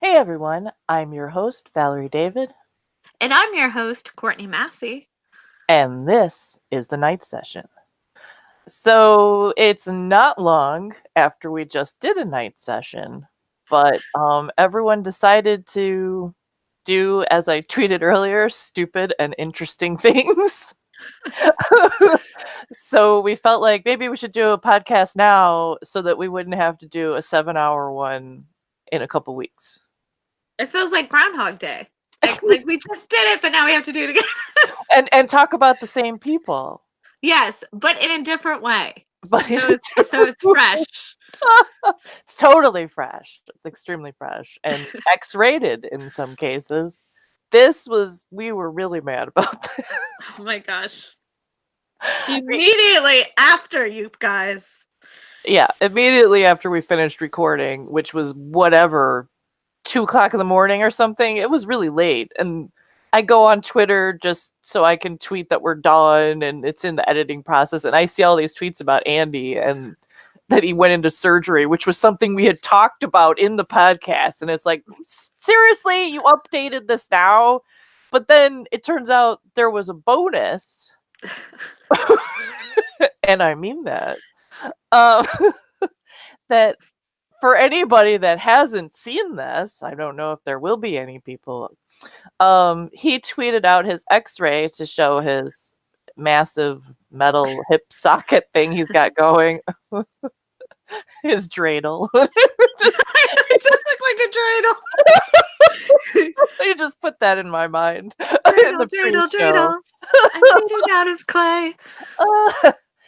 Hey everyone, I'm your host, Valerie David. And I'm your host, Courtney Massey. And this is the night session. So it's not long after we just did a night session, but everyone decided to do, as I tweeted earlier, stupid and interesting things. So we felt like maybe we should do a podcast now so that we wouldn't have to do a 7-hour one in a couple weeks. It feels like Groundhog Day. Like we just did it, but now we have to do it again. and talk about the same people. Yes, but in a different way. But so it's fresh. It's totally fresh. It's extremely fresh and X-rated in some cases. We were really mad about this. Oh my gosh. Immediately after, you guys. Yeah, immediately after we finished recording, which was whatever, 2:00 in the morning or something. It was really late. And I go on Twitter just so I can tweet that we're done and it's in the editing process. And I see all these tweets about Andy and that he went into surgery, which was something we had talked about in the podcast. And it's like, seriously, you updated this now? But then it turns out there was a bonus. And I mean that. That for anybody that hasn't seen this, I don't know if there will be any people. He tweeted out his X-ray to show his massive metal hip socket thing he's got going. His dreidel. It just looked like a dreidel. You just put that in my mind. Dreidel. I made it out of clay.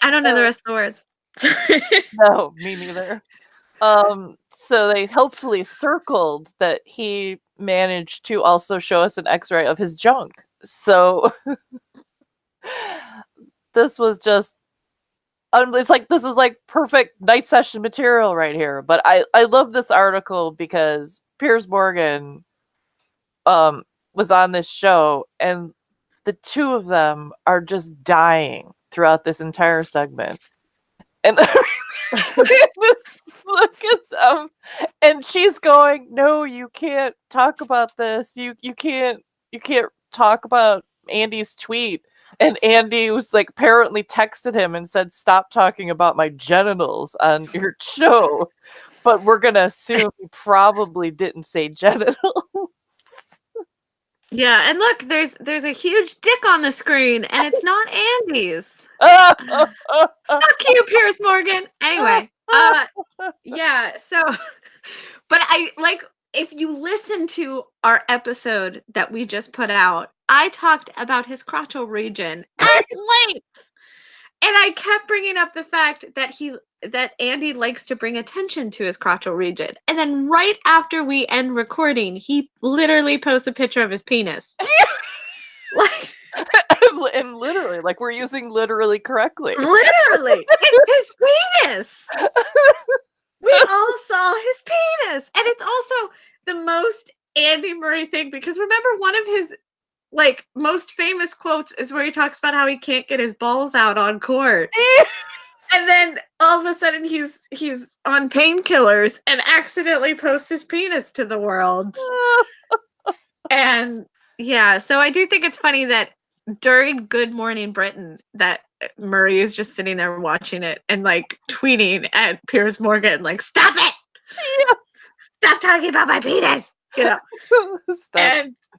I don't know the rest of the words. No, me neither. So they helpfully circled that he managed to also show us an X-ray of his junk. So this was just, it's like, this is like perfect night session material right here. But I love this article because Piers Morgan was on this show and the two of them are just dying throughout this entire segment. And look at them, and she's going, "No, you can't talk about this. You can't talk about Andy's tweet." And Andy was like, apparently texted him and said, "Stop talking about my genitals on your show." But we're gonna assume he probably didn't say genitals. Yeah, and look, there's a huge dick on the screen, and it's not Andy's. Fuck you, Piers Morgan. Anyway, yeah, so, but I, like, if you listen to our episode that we just put out, I talked about his crotchal region at length. And I kept bringing up the fact that Andy likes to bring attention to his crotchal region. And then right after we end recording, he literally posts a picture of his penis. Like, and literally, like, we're using literally correctly. Literally, it's his penis. We all saw his penis. And it's also the most Andy Murray thing, because remember, one of his like most famous quotes is where he talks about how he can't get his balls out on court. And then all of a sudden he's on painkillers and accidentally posts his penis to the world. And yeah, so I do think it's funny that during Good Morning Britain that Murray is just sitting there watching it and like tweeting at Piers Morgan, like, "Stop it! Yeah. Stop talking about my penis!" You know.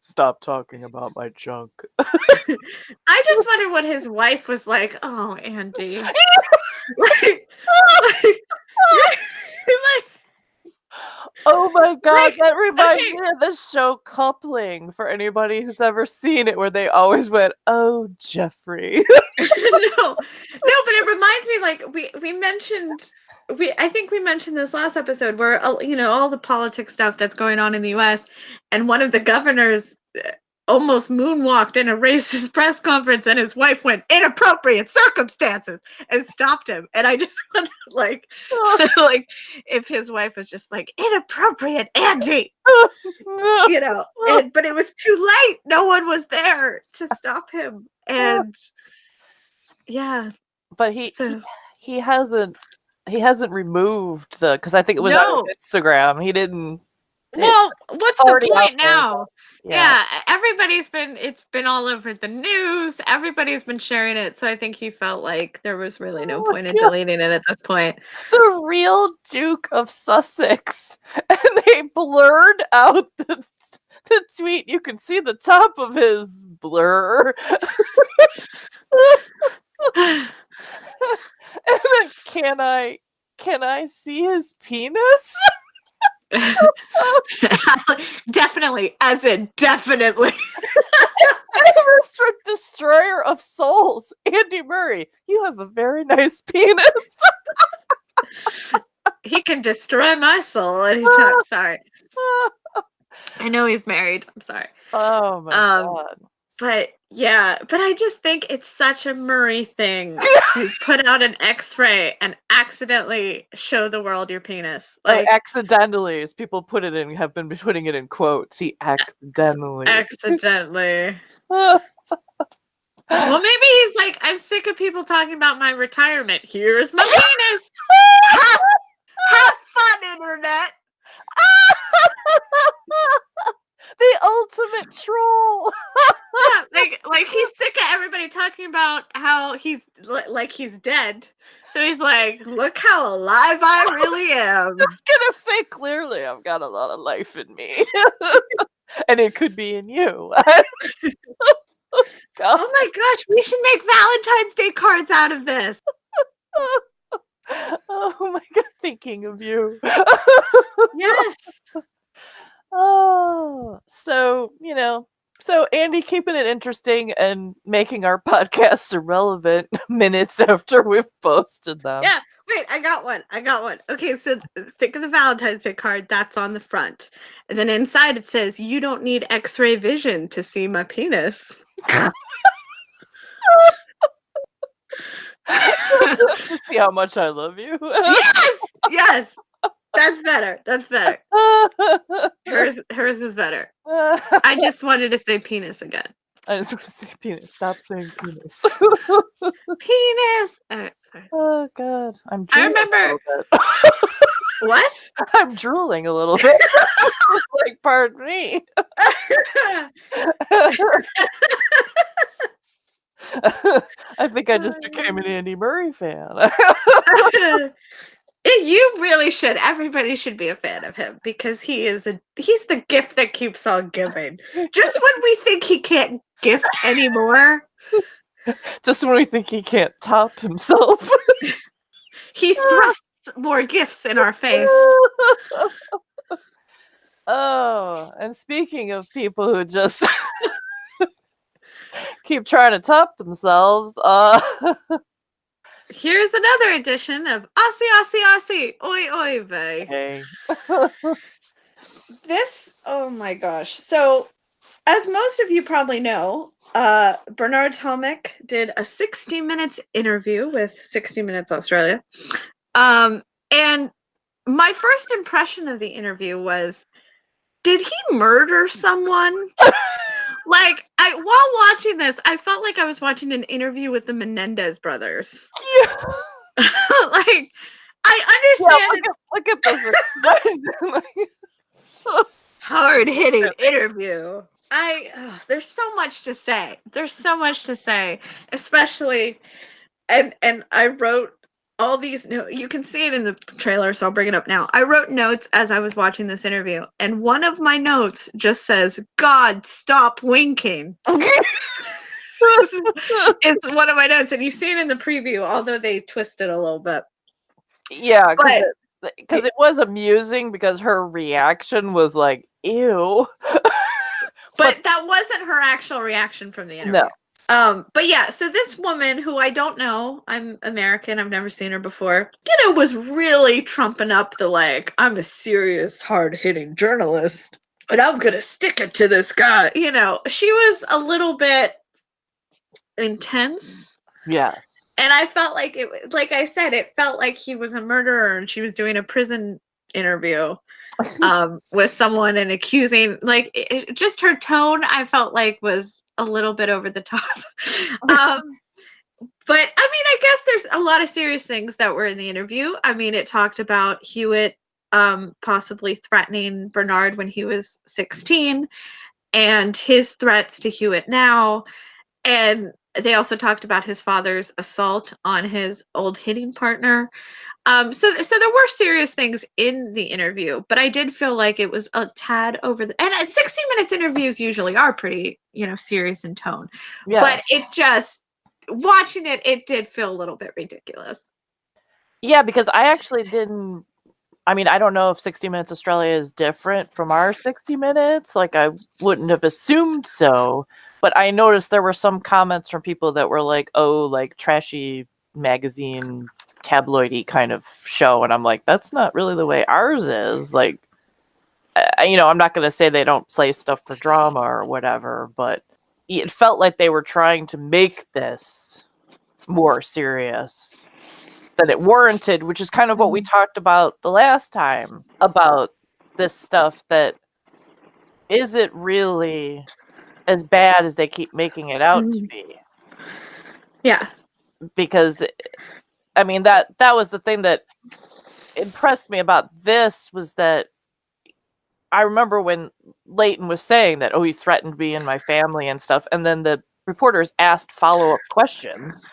Stop talking about my junk. I just wonder what his wife was like. "Oh, Andy." like, oh my god, that reminds me of the show Coupling, for anybody who's ever seen it, where they always went, "Oh, Jeffrey." No, but it reminds me, like, we mentioned, I think we mentioned this last episode, where, you know, all the politics stuff that's going on in the U.S., and one of the governors almost moonwalked in a racist press conference, and his wife went, "Inappropriate circumstances," and stopped him. And I just wondered, like, like if his wife was just like, "Inappropriate, Andy," you know. But it was too late. No one was there to stop him. And yeah, but he hasn't removed because I think it was on Instagram. He didn't Well, what's It's the already out point there, I now? guess. Yeah, it's been all over the news. Everybody's been sharing it, so I think he felt like there was really no Oh point in my God. deleting it at this point. The real Duke of Sussex, and they blurred out the tweet. You can see the top of his blur. And then, can I see his penis? Definitely, as in definitely. Mr. Destroyer of Souls, Andy Murray, you have a very nice penis. He can destroy my soul anytime. Sorry. I know he's married. I'm sorry. Oh my God. But yeah, but I just think it's such a Murray thing to put out an X-ray and accidentally show the world your penis. Like accidentally, as people put it in, have been putting it in quotes. He accidentally. accidentally. Well, maybe he's like, I'm sick of people talking about my retirement. Here's my penis. Have fun, internet. The ultimate troll. Yeah, like he's sick of everybody talking about how he's like he's dead. So he's like, look how alive I really am. I was gonna say, clearly I've got a lot of life in me. And it could be in you. Oh my gosh, we should make Valentine's Day cards out of this. Oh my God, thinking of you. Yes. Oh, so, so Andy keeping it interesting and making our podcasts irrelevant minutes after we've posted them. Yeah, wait, I got one. Okay, so think of the Valentine's Day card, that's on the front. And then inside it says, you don't need X-ray vision to see my penis. To see how much I love you. Yes. That's better. Hers is better. I just wanted to say penis again. I just want to say penis. Stop saying penis. Penis. All right, sorry. Oh God, I remember. What? I'm drooling a little bit. Like, pardon me. I think I just became an Andy Murray fan. You really should. Everybody should be a fan of him because he's the gift that keeps on giving. Just when we think he can't gift anymore. Just when we think he can't top himself. He thrusts more gifts in our face. Oh, and speaking of people who just keep trying to top themselves, here's another edition of Aussie, Oi, Oi, Vey. hey. Oh my gosh. So, as most of you probably know, Bernard Tomic did a 60 minutes interview with 60 Minutes Australia. And my first impression of the interview was, did he murder someone? Like, while watching this, I felt like I was watching an interview with the Menendez brothers. Yeah. Like, I understand. Yeah, look at this. Hard-hitting interview. There's so much to say. Especially, and I wrote all these notes. You can see it in the trailer, so I'll bring it up now. I wrote notes as I was watching this interview, and one of my notes just says, God, stop winking. It's one of my notes, and you see it in the preview, although they twist it a little bit. Yeah, because it was amusing because her reaction was like, ew. But that wasn't her actual reaction from the interview. No. But yeah, so this woman who I don't know, I'm American, I've never seen her before, was really trumping up the like, I'm a serious, hard-hitting journalist, and I'm gonna stick it to this guy. She was a little bit intense. Yeah. And I felt like like I said, it felt like he was a murderer and she was doing a prison interview with someone and accusing, just her tone, I felt like was a little bit over the top. But I mean, I guess there's a lot of serious things that were in the interview. I mean, it talked about Hewitt possibly threatening Bernard when he was 16, and his threats to Hewitt now. And they also talked about his father's assault on his old hitting partner. So there were serious things in the interview, but I did feel like it was a tad over the, and 60 minutes interviews usually are pretty, serious in tone. Yeah. But it just, watching it, it did feel a little bit ridiculous. Yeah, because I actually didn't, I mean, I don't know if 60 Minutes Australia is different from our 60 Minutes. Like, I wouldn't have assumed so. But I noticed there were some comments from people that were like, oh, like trashy magazine, tabloidy kind of show. And I'm like, that's not really the way ours is. Like, I'm not going to say they don't play stuff for drama or whatever, but it felt like they were trying to make this more serious than it warranted, which is kind of what we talked about the last time about this stuff, that is it really as bad as they keep making it out to be? Yeah. Because, I mean, that was the thing that impressed me about this, was that I remember when Leighton was saying that, oh, he threatened me and my family and stuff, and then the reporters asked follow-up questions,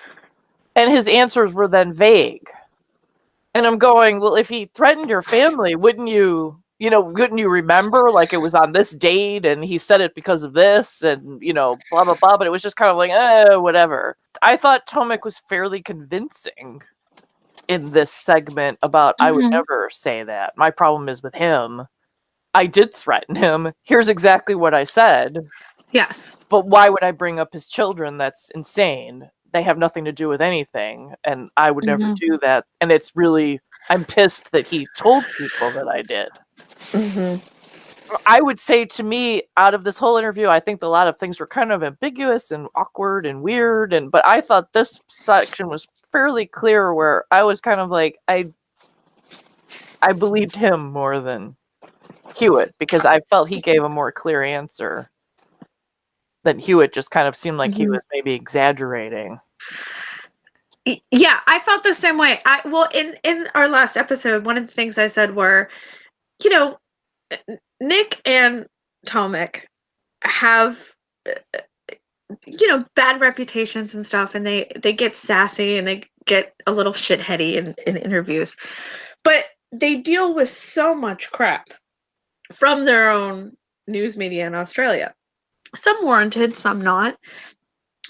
and his answers were then vague. And I'm going, well, if he threatened your family, wouldn't you remember, like, it was on this date and he said it because of this and, blah, blah, blah. But it was just kind of like, whatever. I thought Tomic was fairly convincing in this segment about, I would never say that. My problem is with him. I did threaten him. Here's exactly what I said. Yes. But why would I bring up his children? That's insane. They have nothing to do with anything, and I would never do that. And it's really, I'm pissed that he told people that I did. I would say, to me, out of this whole interview, I think a lot of things were kind of ambiguous and awkward and weird, but I thought this section was fairly clear, where I was kind of like, I believed him more than Hewitt, because I felt he gave a more clear answer. That Hewitt just kind of seemed like he was maybe exaggerating. Yeah, I felt the same way. In our last episode, one of the things I said were, Nick and Tomic have, bad reputations and stuff, and they get sassy and they get a little shitheady in interviews, but they deal with so much crap from their own news media in Australia. Some warranted, some not.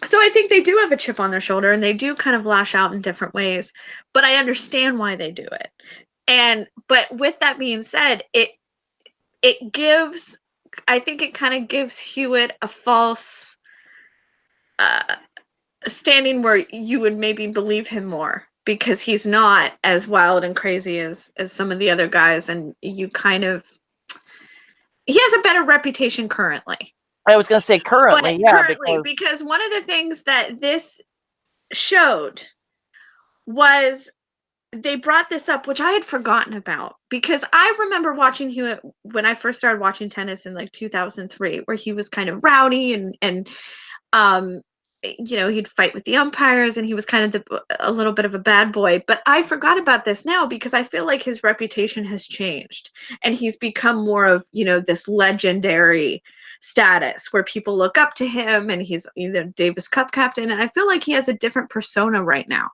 So I think they do have a chip on their shoulder, and they do kind of lash out in different ways, but I understand why they do it. But with that being said, it gives, I think it kind of gives Hewitt a false standing where you would maybe believe him more, because he's not as wild and crazy as some of the other guys, and he has a better reputation currently. I was going to say currently, because one of the things that this showed was they brought this up, which I had forgotten about, because I remember watching Hewitt when I first started watching tennis in like 2003, where he was kind of rowdy and he'd fight with the umpires, and he was kind of a little bit of a bad boy. But I forgot about this now, because I feel like his reputation has changed, and he's become more of, this legendary status where people look up to him, and he's either Davis Cup captain, and I feel like he has a different persona right now.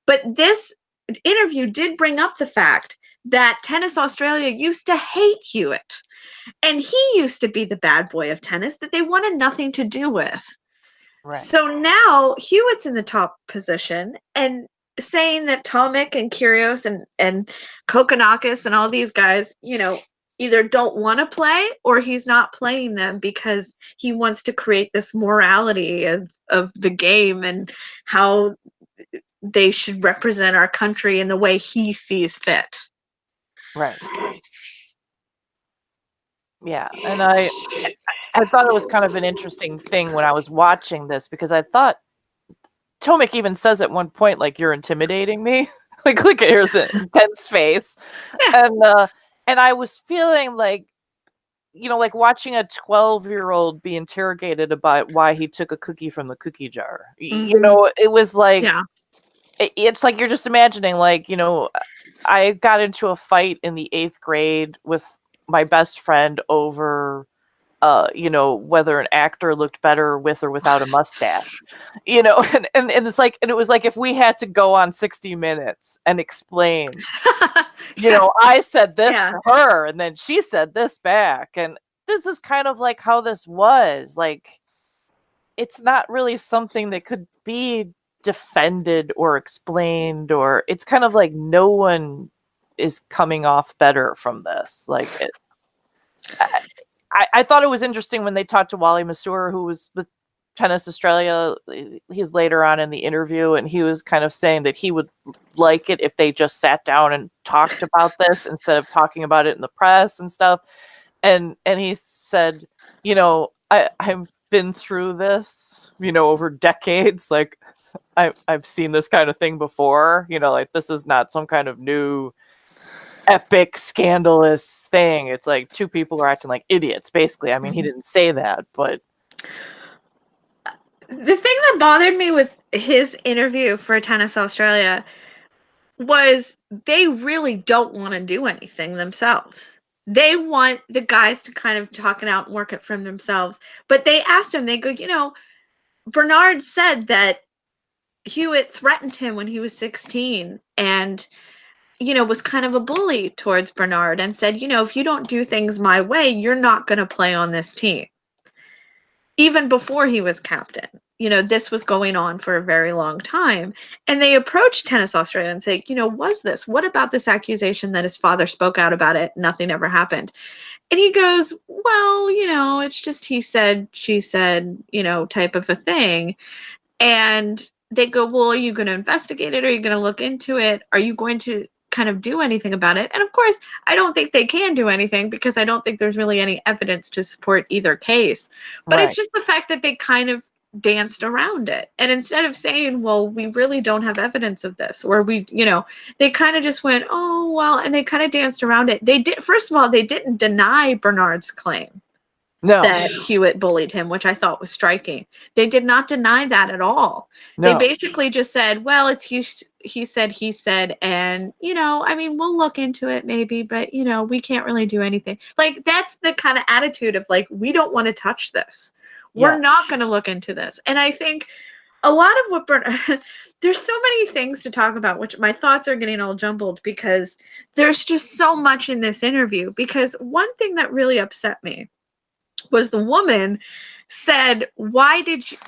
But this interview did bring up the fact that Tennis Australia used to hate Hewitt, and he used to be the bad boy of tennis that they wanted nothing to do with. Right. So now Hewitt's in the top position, and saying that Tomic and Kyrgios and Kokkinakis and all these guys, either don't want to play, or he's not playing them because he wants to create this morality of the game and how they should represent our country in the way he sees fit. Right. Yeah, and I thought it was kind of an interesting thing when I was watching this, because I thought Tomic even says at one point, like, you're intimidating me. like here's the intense face. Yeah. And I was feeling like, like watching a 12-year-old be interrogated about why he took a cookie from the cookie jar. It was like, it's like you're just imagining, like, you know, I got into a fight in the 8th grade with my best friend over you know, whether an actor looked better with or without a mustache, you know, and it's like, and it was like if we had to go on 60 Minutes and explain, you Yeah. know, I said this Yeah. to her and then she said this back, and this is kind of like how this was. Like, it's not really something that could be defended or explained, or it's kind of like no one is coming off better from this. Like, I thought it was interesting when they talked to Wally Masur, who was with Tennis Australia. He's later on in the interview, and he was kind of saying that he would like it if they just sat down and talked about this instead of talking about it in the press and stuff. And he said, you know, I've been through this, you know, over decades. Like, I've seen this kind of thing before. You know, like, this is not some kind of new epic scandalous thing. It's like two people are acting like idiots, basically. I mean, he didn't say that, but the thing that bothered me with his interview for Tennis Australia was they really don't want to do anything themselves. They want the guys to kind of talk it out and work it from themselves. But they asked him, they go, you know, Bernard said that Hewitt threatened him when he was 16 and, you know, was kind of a bully towards Bernard and said, you know, if you don't do things my way, you're not going to play on this team. Even before he was captain, you know, this was going on for a very long time. And they approached Tennis Australia and say, you know, what about this accusation that his father spoke out about it? Nothing ever happened. And he goes, well, you know, it's just he said, she said, you know, type of a thing. And they go, well, are you going to investigate it? Are you going to look into it? Are you going to kind of do anything about it? And of course, I don't think they can do anything because I don't think there's really any evidence to support either case. But right. it's just the fact that they kind of danced around it. And instead of saying, well, we really don't have evidence of this, or we, you know, they kind of just went, oh, well, and they kind of danced around it. They did, first of all, they didn't deny Bernard's claim that Hewitt bullied him, which I thought was striking. They did not deny that at all. They basically just said, well, it's he said, and, you know, I mean, we'll look into it maybe, but, you know, we can't really do anything. Like, that's the kind of attitude of, like, we don't want to touch this. We're not going to look into this. And I think a lot of what there's so many things to talk about, which my thoughts are getting all jumbled because there's just so much in this interview. Because one thing that really upset me was the woman said, why did you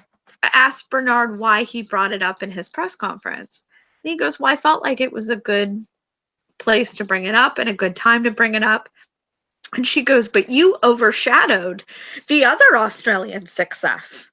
ask Bernard why he brought it up in his press conference? And he goes, well, I felt like it was a good place to bring it up and a good time to bring it up. And she goes, but you overshadowed the other Australian success.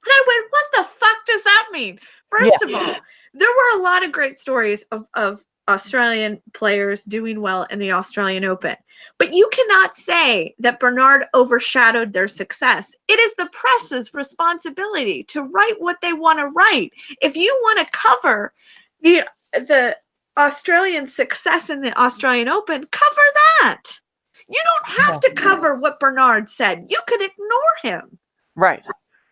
And I went, what the fuck does that mean? First of all, there were a lot of great stories of Australian players doing well in the Australian Open. But you cannot say that Bernard overshadowed their success. It is the press's responsibility to write what they want to write. If you want to cover the Australian success in the Australian Open, cover that. You don't have to cover what Bernard said. You could ignore him. Right.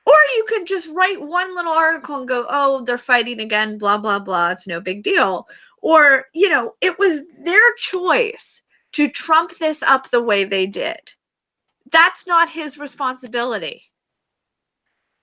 Or you could just write one little article and go, oh, they're fighting again, blah, blah, blah. It's no big deal. Or, you know, it was their choice to trump this up the way they did. That's not his responsibility.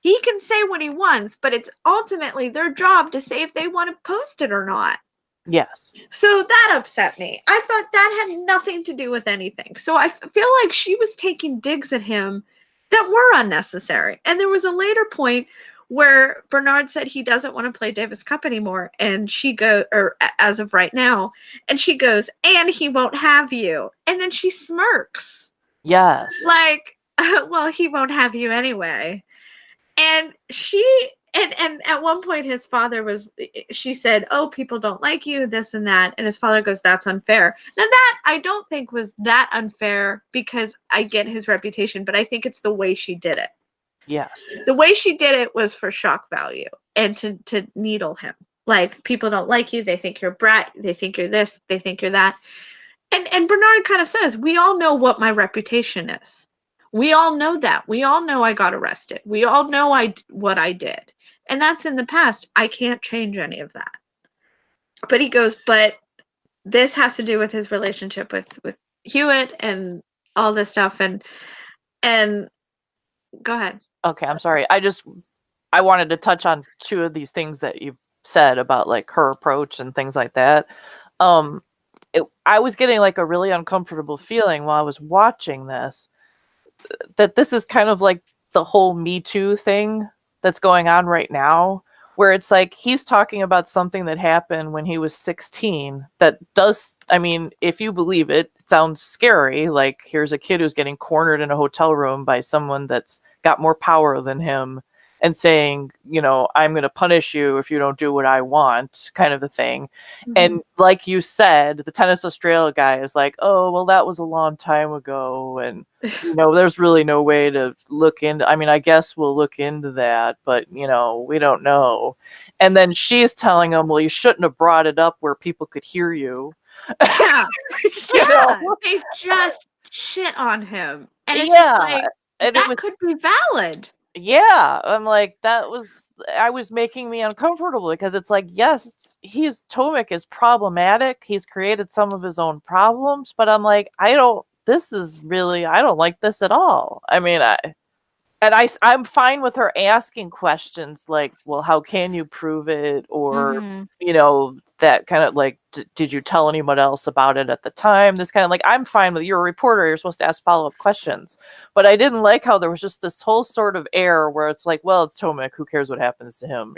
He can say what he wants, but it's ultimately their job to say if they want to post it or not. Yes. So that upset me. I thought that had nothing to do with anything. So I feel like she was taking digs at him that were unnecessary. And there was a later point where Bernard said he doesn't want to play Davis Cup anymore. And she goes, or as of right now, and she goes, and he won't have you. And then she smirks. Yes. Like, well, he won't have you anyway. And and at one point his father she said, oh, people don't like you, this and that. And his father goes, that's unfair. Now that I don't think was that unfair because I get his reputation, but I think it's the way she did it. Yes. The way she did it was for shock value and to needle him. Like, people don't like you. They think you're a brat. They think you're this. They think you're that. And Bernard kind of says, we all know what my reputation is. We all know that. We all know I got arrested. We all know what I did. And that's in the past. I can't change any of that. But he goes, but this has to do with his relationship with Hewitt and all this stuff. And go ahead. Okay, I'm sorry. I wanted to touch on two of these things that you said about like her approach and things like that. I was getting like a really uncomfortable feeling while I was watching this, that this is kind of like the whole Me Too thing that's going on right now, where it's like he's talking about something that happened when he was 16 that does, I mean, if you believe it, it sounds scary. Like, here's a kid who's getting cornered in a hotel room by someone that's got more power than him and saying, you know, I'm going to punish you if you don't do what I want, kind of a thing. Mm-hmm. And like you said, the Tennis Australia guy is like, oh, well, that was a long time ago. And, you know, there's really no way to look into, I mean, I guess we'll look into that, but, you know, we don't know. And then she's telling him, well, you shouldn't have brought it up where people could hear you. Yeah. You know? They just shit on him. And it's Yeah. just like, And that could be valid. Yeah, I'm like, I was making me uncomfortable because it's like, yes, Tomic is problematic. He's created some of his own problems, but I'm like, I don't like this at all. I mean, I'm fine with her asking questions like, well, how can you prove it? Or, you know, that kind of like, did you tell anyone else about it at the time? This kind of like, I'm fine with, you're a reporter, you're supposed to ask follow-up questions. But I didn't like how there was just this whole sort of air where it's like, well, it's Tomic, who cares what happens to him?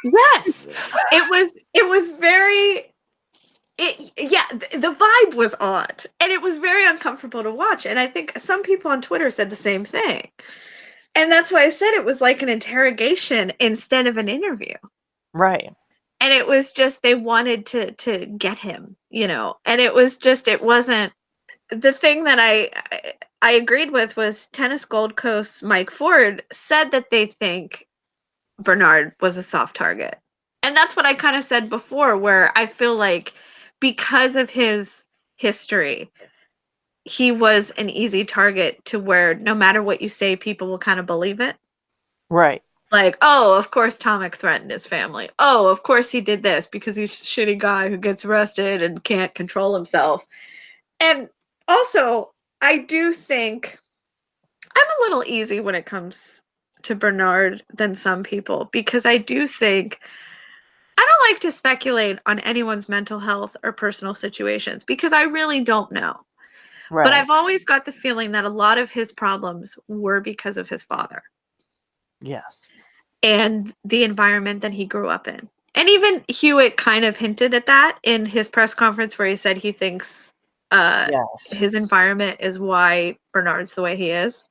Yes. It was very, the vibe was odd. And it was very uncomfortable to watch. And I think some people on Twitter said the same thing. And that's why I said it was like an interrogation instead of an interview. Right. And it was just, they wanted to get him, you know. And it was just, it wasn't, the thing that I agreed with was Tennis Gold Coast's Mike Ford said that they think Bernard was a soft target. And that's what I kind of said before, where I feel like because of his history, he was an easy target to where no matter what you say, people will kind of believe it. Right. Like, oh, of course Tomic threatened his family. Oh, of course he did this because he's a shitty guy who gets arrested and can't control himself. And also, I do think I'm a little easy when it comes to Bernard than some people, because I do think I don't like to speculate on anyone's mental health or personal situations because I really don't know. Right. But I've always got the feeling that a lot of his problems were because of his father. Yes. And the environment that he grew up in. And even Hewitt kind of hinted at that in his press conference where he said he thinks his environment is why Bernard's the way he is.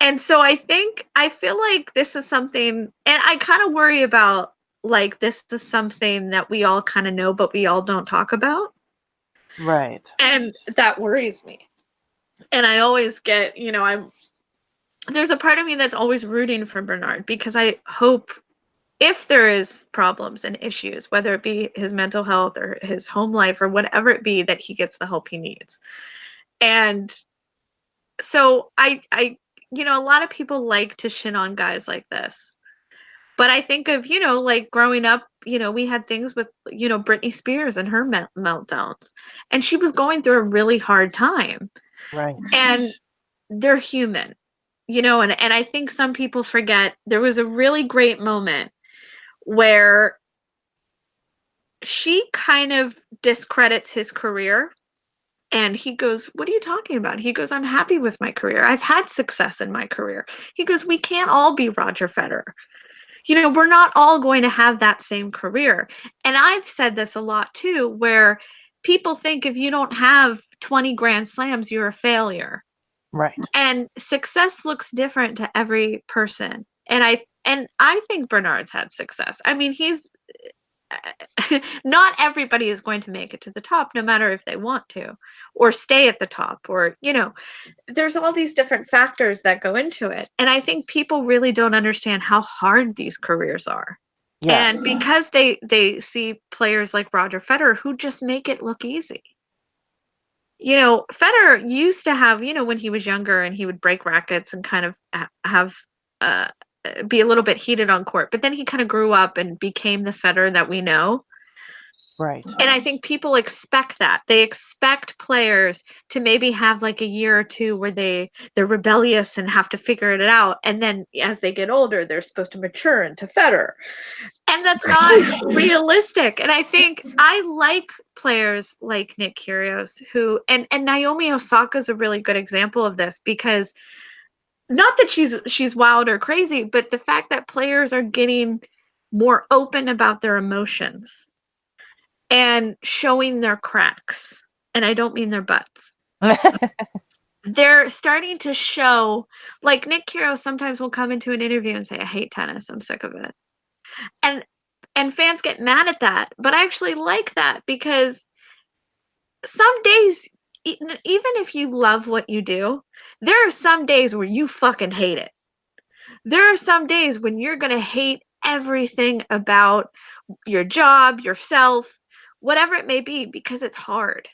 And so I feel like this is something, and I kind of worry about, like, this is something that we all kind of know, but we all don't talk about. Right. And that worries me. And I always get, you know, there's a part of me that's always rooting for Bernard, because I hope if there is problems and issues, whether it be his mental health or his home life or whatever it be, that he gets the help he needs. And so I you know, a lot of people like to shit on guys like this. But I think of, you know, like growing up, you know, we had things with, you know, Britney Spears and her meltdowns. And she was going through a really hard time. Right. And they're human, you know, and I think some people forget there was a really great moment where she kind of discredits his career. And he goes, what are you talking about? He goes, I'm happy with my career. I've had success in my career. He goes, we can't all be Roger Federer. You know, we're not all going to have that same career. And I've said this a lot too, where people think if you don't have 20 Grand Slams, you're a failure. Right. And success looks different to every person. And I think Bernard's had success. I mean, he's not everybody is going to make it to the top, no matter if they want to, or stay at the top, or, you know, there's all these different factors that go into it. And I think people really don't understand how hard these careers are. Yeah. And because they see players like Roger Federer who just make it look easy. You know, Federer used to have, you know, when he was younger and he would break rackets and kind of have be a little bit heated on court, but then he kind of grew up and became the Federer that we know. Right. And I think people expect that. They expect players to maybe have like a year or two where they're rebellious and have to figure it out. And then as they get older, they're supposed to mature into Federer. And that's not realistic. And I think I like players like Nick Kyrgios who, and Naomi Osaka is a really good example of this, because not that she's wild or crazy, but the fact that players are getting more open about their emotions and showing their cracks. And I don't mean their butts. They're starting to show, like Nick Kyrgios sometimes will come into an interview and say, I hate tennis, I'm sick of it. And fans get mad at that, but I actually like that, because some days, even if you love what you do, there are some days where you fucking hate it. There are some days when you're going to hate everything about your job, yourself, whatever it may be, because it's hard.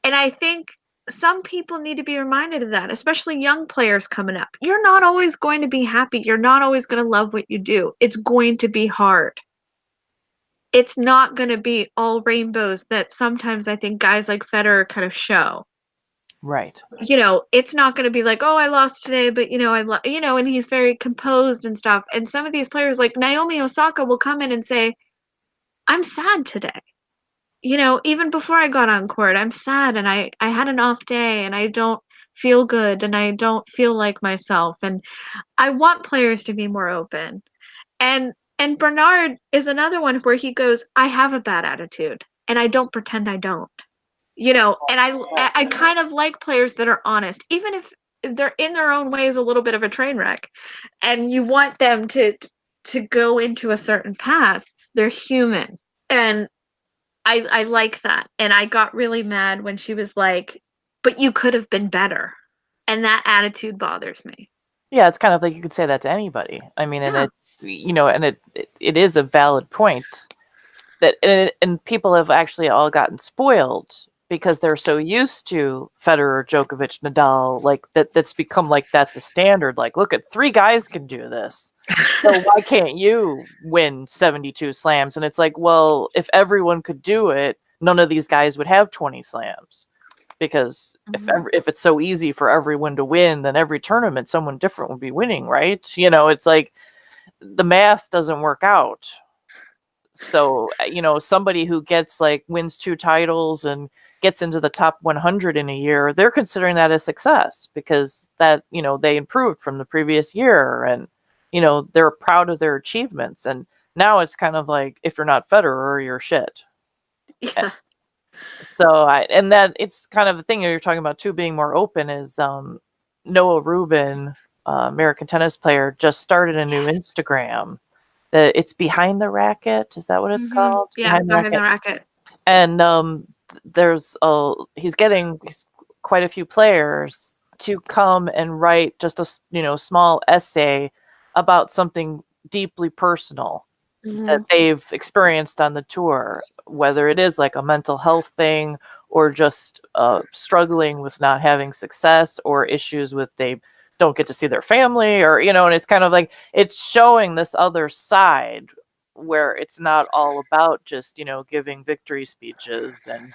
And I think some people need to be reminded of that, especially young players coming up. You're not always going to be happy. You're not always going to love what you do. It's going to be hard. It's not going to be all rainbows that sometimes I think guys like Federer kind of show. Right. It's not going to be like, oh, I lost today, but and he's very composed and stuff. And some of these players like Naomi Osaka will come in and say, I'm sad today. Even before I got on court, I'm sad and I had an off day and I don't feel good and I don't feel like myself. And I want players to be more open. And Bernard is another one where he goes, I have a bad attitude and I don't pretend I don't. And I kind of like players that are honest, even if they're in their own ways a little bit of a train wreck, and you want them to go into a certain path. They're human. And I like that. And I got really mad when she was like, but you could have been better. And that attitude bothers me. Yeah, it's kind of like you could say that to anybody. I mean, and it's, and it is a valid point that, and people have actually all gotten spoiled because they're so used to Federer, Djokovic, Nadal, like that's become like that's a standard. Like, look at 3 guys can do this. So why can't you win 72 slams? And it's like, well, if everyone could do it, none of these guys would have 20 slams. Because if it's so easy for everyone to win, then every tournament someone different would be winning, right? It's like the math doesn't work out. So, somebody who gets wins 2 titles and gets into the top 100 in a year, they're considering that a success because that, they improved from the previous year and, they're proud of their achievements. And now it's kind of like, if you're not Federer, you're shit. Yeah. So and that it's kind of the thing you're talking about too, being more open is Noah Rubin, American tennis player, just started a new Instagram. It's Behind the Racket. Is that what it's called? Yeah, Behind the Racket. And he's getting quite a few players to come and write just a small essay about something deeply personal that they've experienced on the tour, whether it is like a mental health thing or just struggling with not having success or issues with they don't get to see their family or, and it's kind of like it's showing this other side where it's not all about just, giving victory speeches and,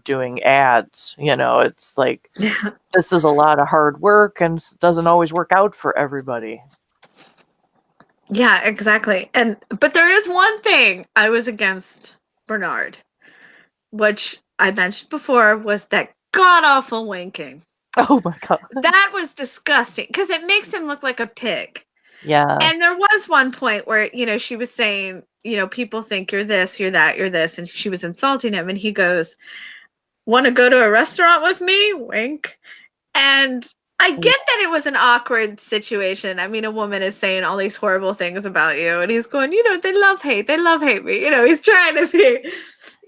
doing ads, it's like this is a lot of hard work and doesn't always work out for everybody. Yeah, exactly. But there is one thing I was against Bernard, which I mentioned before, was that god-awful winking. Oh my God. That was disgusting because it makes him look like a pig. Yeah. And there was one point where, she was saying, people think you're this, you're that, you're this. And she was insulting him. And he goes, want to go to a restaurant with me? Wink. And I get that it was an awkward situation. I mean, a woman is saying all these horrible things about you. And he's going, they love hate me. He's trying to be,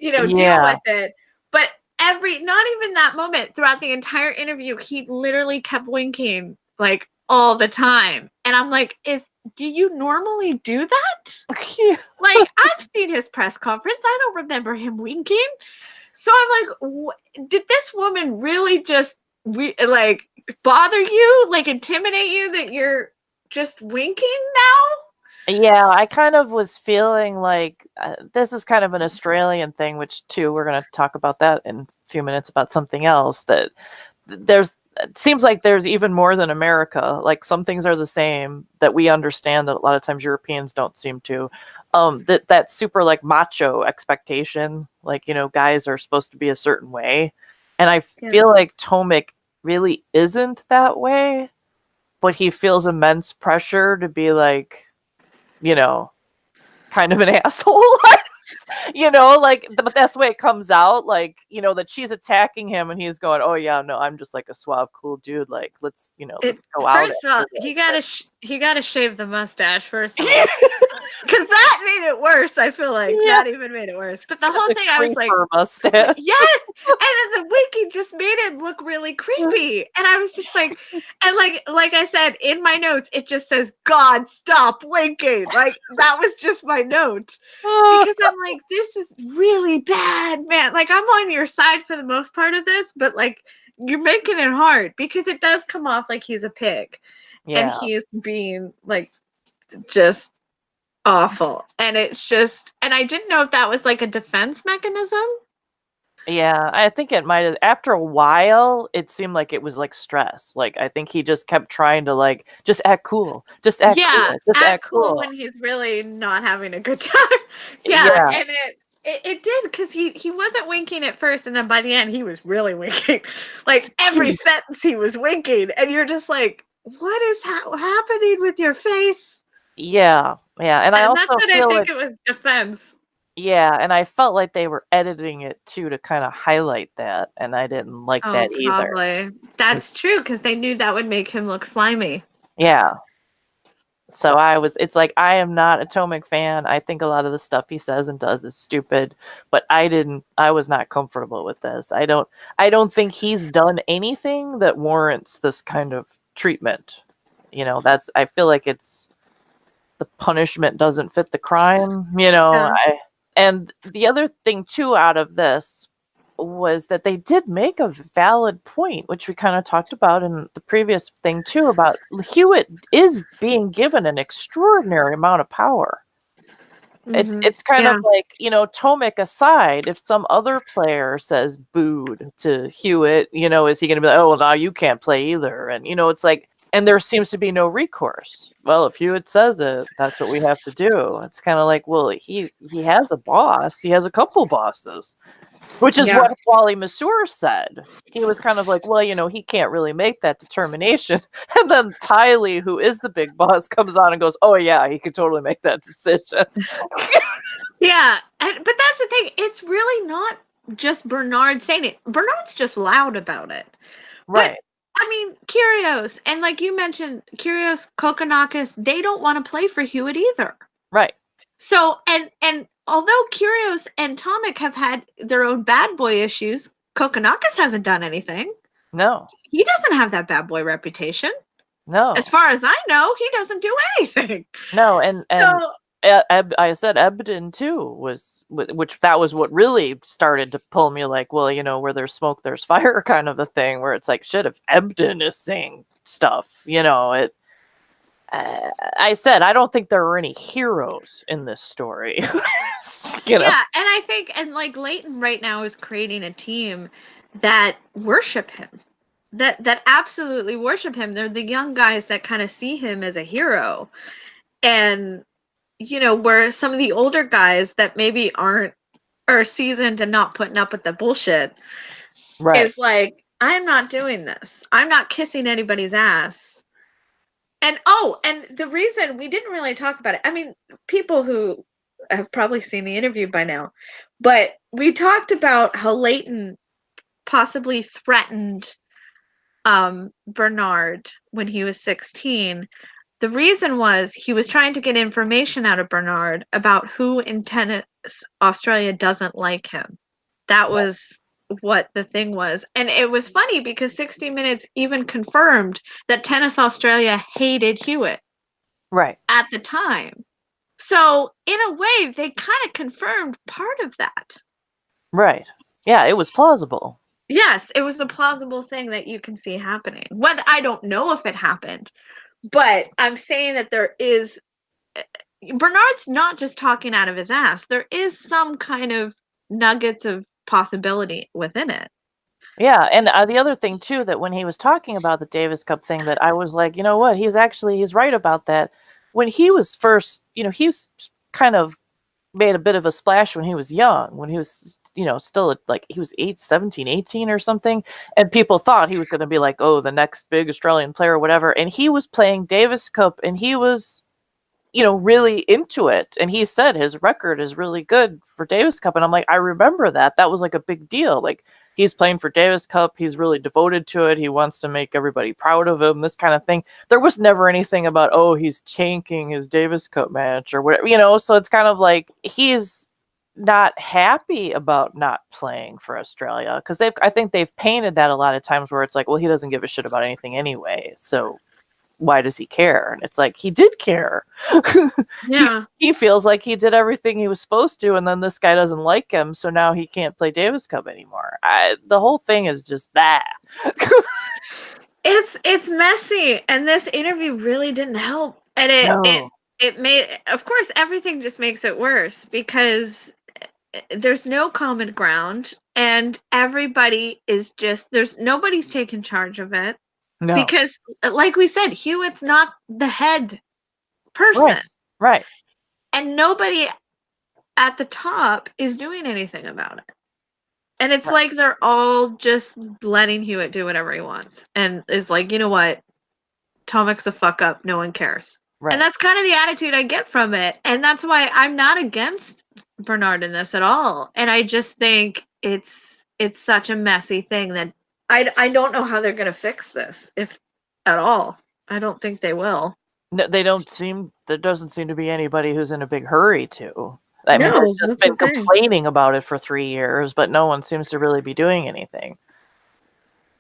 deal with it. But not even that moment, throughout the entire interview, he literally kept winking like all the time. And I'm like, do you normally do that? Yeah. Like, I've seen his press conference. I don't remember him winking. So I'm like, did this woman really just bother you, like intimidate you that you're just winking now? Yeah, I kind of was feeling like this is kind of an Australian thing, which too we're going to talk about that in a few minutes about something else. That there's it seems like there's even more than America. Like some things are the same that we understand that a lot of times Europeans don't seem to. That super like macho expectation, like guys are supposed to be a certain way, and I feel like Tomic really isn't that way, but he feels immense pressure to be like kind of an asshole. But that's the way it comes out, that she's attacking him and he's going, oh yeah, no, I'm just like a suave, cool dude. Like, let's go out. First of all, he gotta shave the mustache first of all. Because that made it worse. I feel like that even made it worse. But the whole thing, I was like, mustache. yes. And then the wiki just made it look really creepy. And I was just like, and like I said in my notes, it just says, God, stop winking. Like that was just my note. Because I'm like, this is really bad, man. Like I'm on your side for the most part of this, but like you're making it hard because it does come off like he's a pig. Yeah. And he's being like just awful. And it's just, and I didn't know if that was like a defense mechanism. Yeah, I think it might have. After a while, it seemed like it was like stress. Like I think he just kept trying to like just act cool, just act cool, just act cool when he's really not having a good time. Yeah. And it did, because he wasn't winking at first, and then by the end he was really winking. Like every sentence he was winking, and you're just like, what is happening with your face? Yeah, and I also that's what I think it was defense. Yeah, and I felt like they were editing it too to kind of highlight that, and I didn't like that either. Probably. That's true, because they knew that would make him look slimy. Yeah. So it's like, I am not a Tomic fan. I think a lot of the stuff he says and does is stupid, but I was not comfortable with this. I don't think he's done anything that warrants this kind of treatment. I feel like it's the punishment doesn't fit the crime, Yeah. And the other thing too out of this was that they did make a valid point, which we kind of talked about in the previous thing too, about Hewitt is being given an extraordinary amount of power. Mm-hmm. It's kind of like, Tomic aside, if some other player says booed to Hewitt, is he going to be like, oh, well, now you can't play either? And, it's like, and there seems to be no recourse. Well, if Hewitt says it, that's what we have to do. It's kind of like, well, he has a boss. He has a couple bosses, which is what Wally Masur said. He was kind of like, well, he can't really make that determination. And then Tylee, who is the big boss, comes on and goes, oh, yeah, he could totally make that decision. Yeah, but that's the thing. It's really not just Bernard saying it. Bernard's just loud about it. Right. But, I mean, Kyrgios, and like you mentioned, Kyrgios, Kokkinakis, they don't want to play for Hewitt either. Right. So, and although Kyrgios and Tomic have had their own bad boy issues, Kokkinakis hasn't done anything. No. He doesn't have that bad boy reputation. No. As far as I know, he doesn't do anything. No, and so, I said Ebden too which that was what really started to pull me, like, well, where there's smoke, there's fire kind of a thing, where it's like, shit, if Ebden is saying stuff, I said, I don't think there are any heroes in this story. Yeah, and I think, and like Leighton right now is creating a team that worship him, that absolutely worship him. They're the young guys that kind of see him as a hero, and where some of the older guys that maybe are seasoned and not putting up with the bullshit, right, is like, I'm not doing this. I'm not kissing anybody's ass. And and the reason we didn't really talk about it, I mean, people who have probably seen the interview by now, but we talked about how Leighton possibly threatened Bernard when he was 16. The reason was he was trying to get information out of Bernard about who in Tennis Australia doesn't like him. That was what the thing was. And it was funny because 60 Minutes even confirmed that Tennis Australia hated Hewitt. Right. At the time. So in a way, they kind of confirmed part of that. Right. Yeah, it was plausible. Yes, it was the plausible thing that you can see happening. Whether I don't know if it happened, but I'm saying that there is Bernard's not just talking out of his ass. There is some kind of nuggets of possibility within it. Yeah, and the other thing too, that when he was talking about the Davis Cup thing, that I was like, you know what, he's right about that. When he was first, he's kind of made a bit of a splash when he was young, when he was, still like he was 17, 18 or something, and people thought he was going to be like, oh, the next big Australian player or whatever, and he was playing Davis Cup and he was really into it. And he said his record is really good for Davis Cup. And I'm like, I remember that. That was like a big deal. Like, he's playing for Davis Cup. He's really devoted to it. He wants to make everybody proud of him, this kind of thing. There was never anything about, oh, he's tanking his Davis Cup match or whatever, so it's kind of like he's not happy about not playing for Australia, because I think they've painted that a lot of times where it's like, well, he doesn't give a shit about anything anyway, so why does he care? And it's like, he did care. Yeah. He feels like he did everything he was supposed to, and then this guy doesn't like him, so now he can't play Davis Cup anymore. The whole thing is just bad. It's messy, and this interview really didn't help. And it made, of course, everything just makes it worse, because there's no common ground, and everybody is just, nobody's taking charge of it. No. Because, like we said, Hewitt's not the head person. Right. And nobody at the top is doing anything about it. And it's like they're all just letting Hewitt do whatever he wants. And is like, you know what? Tomic's a fuck up. No one cares. Right. And that's kind of the attitude I get from it. And that's why I'm not against Bernard in this at all. And I just think it's such a messy thing that I don't know how they're going to fix this, if at all. I don't think they will. No, there doesn't seem to be anybody who's in a big hurry to. I mean, they've just been complaining about it for 3 years, but no one seems to really be doing anything.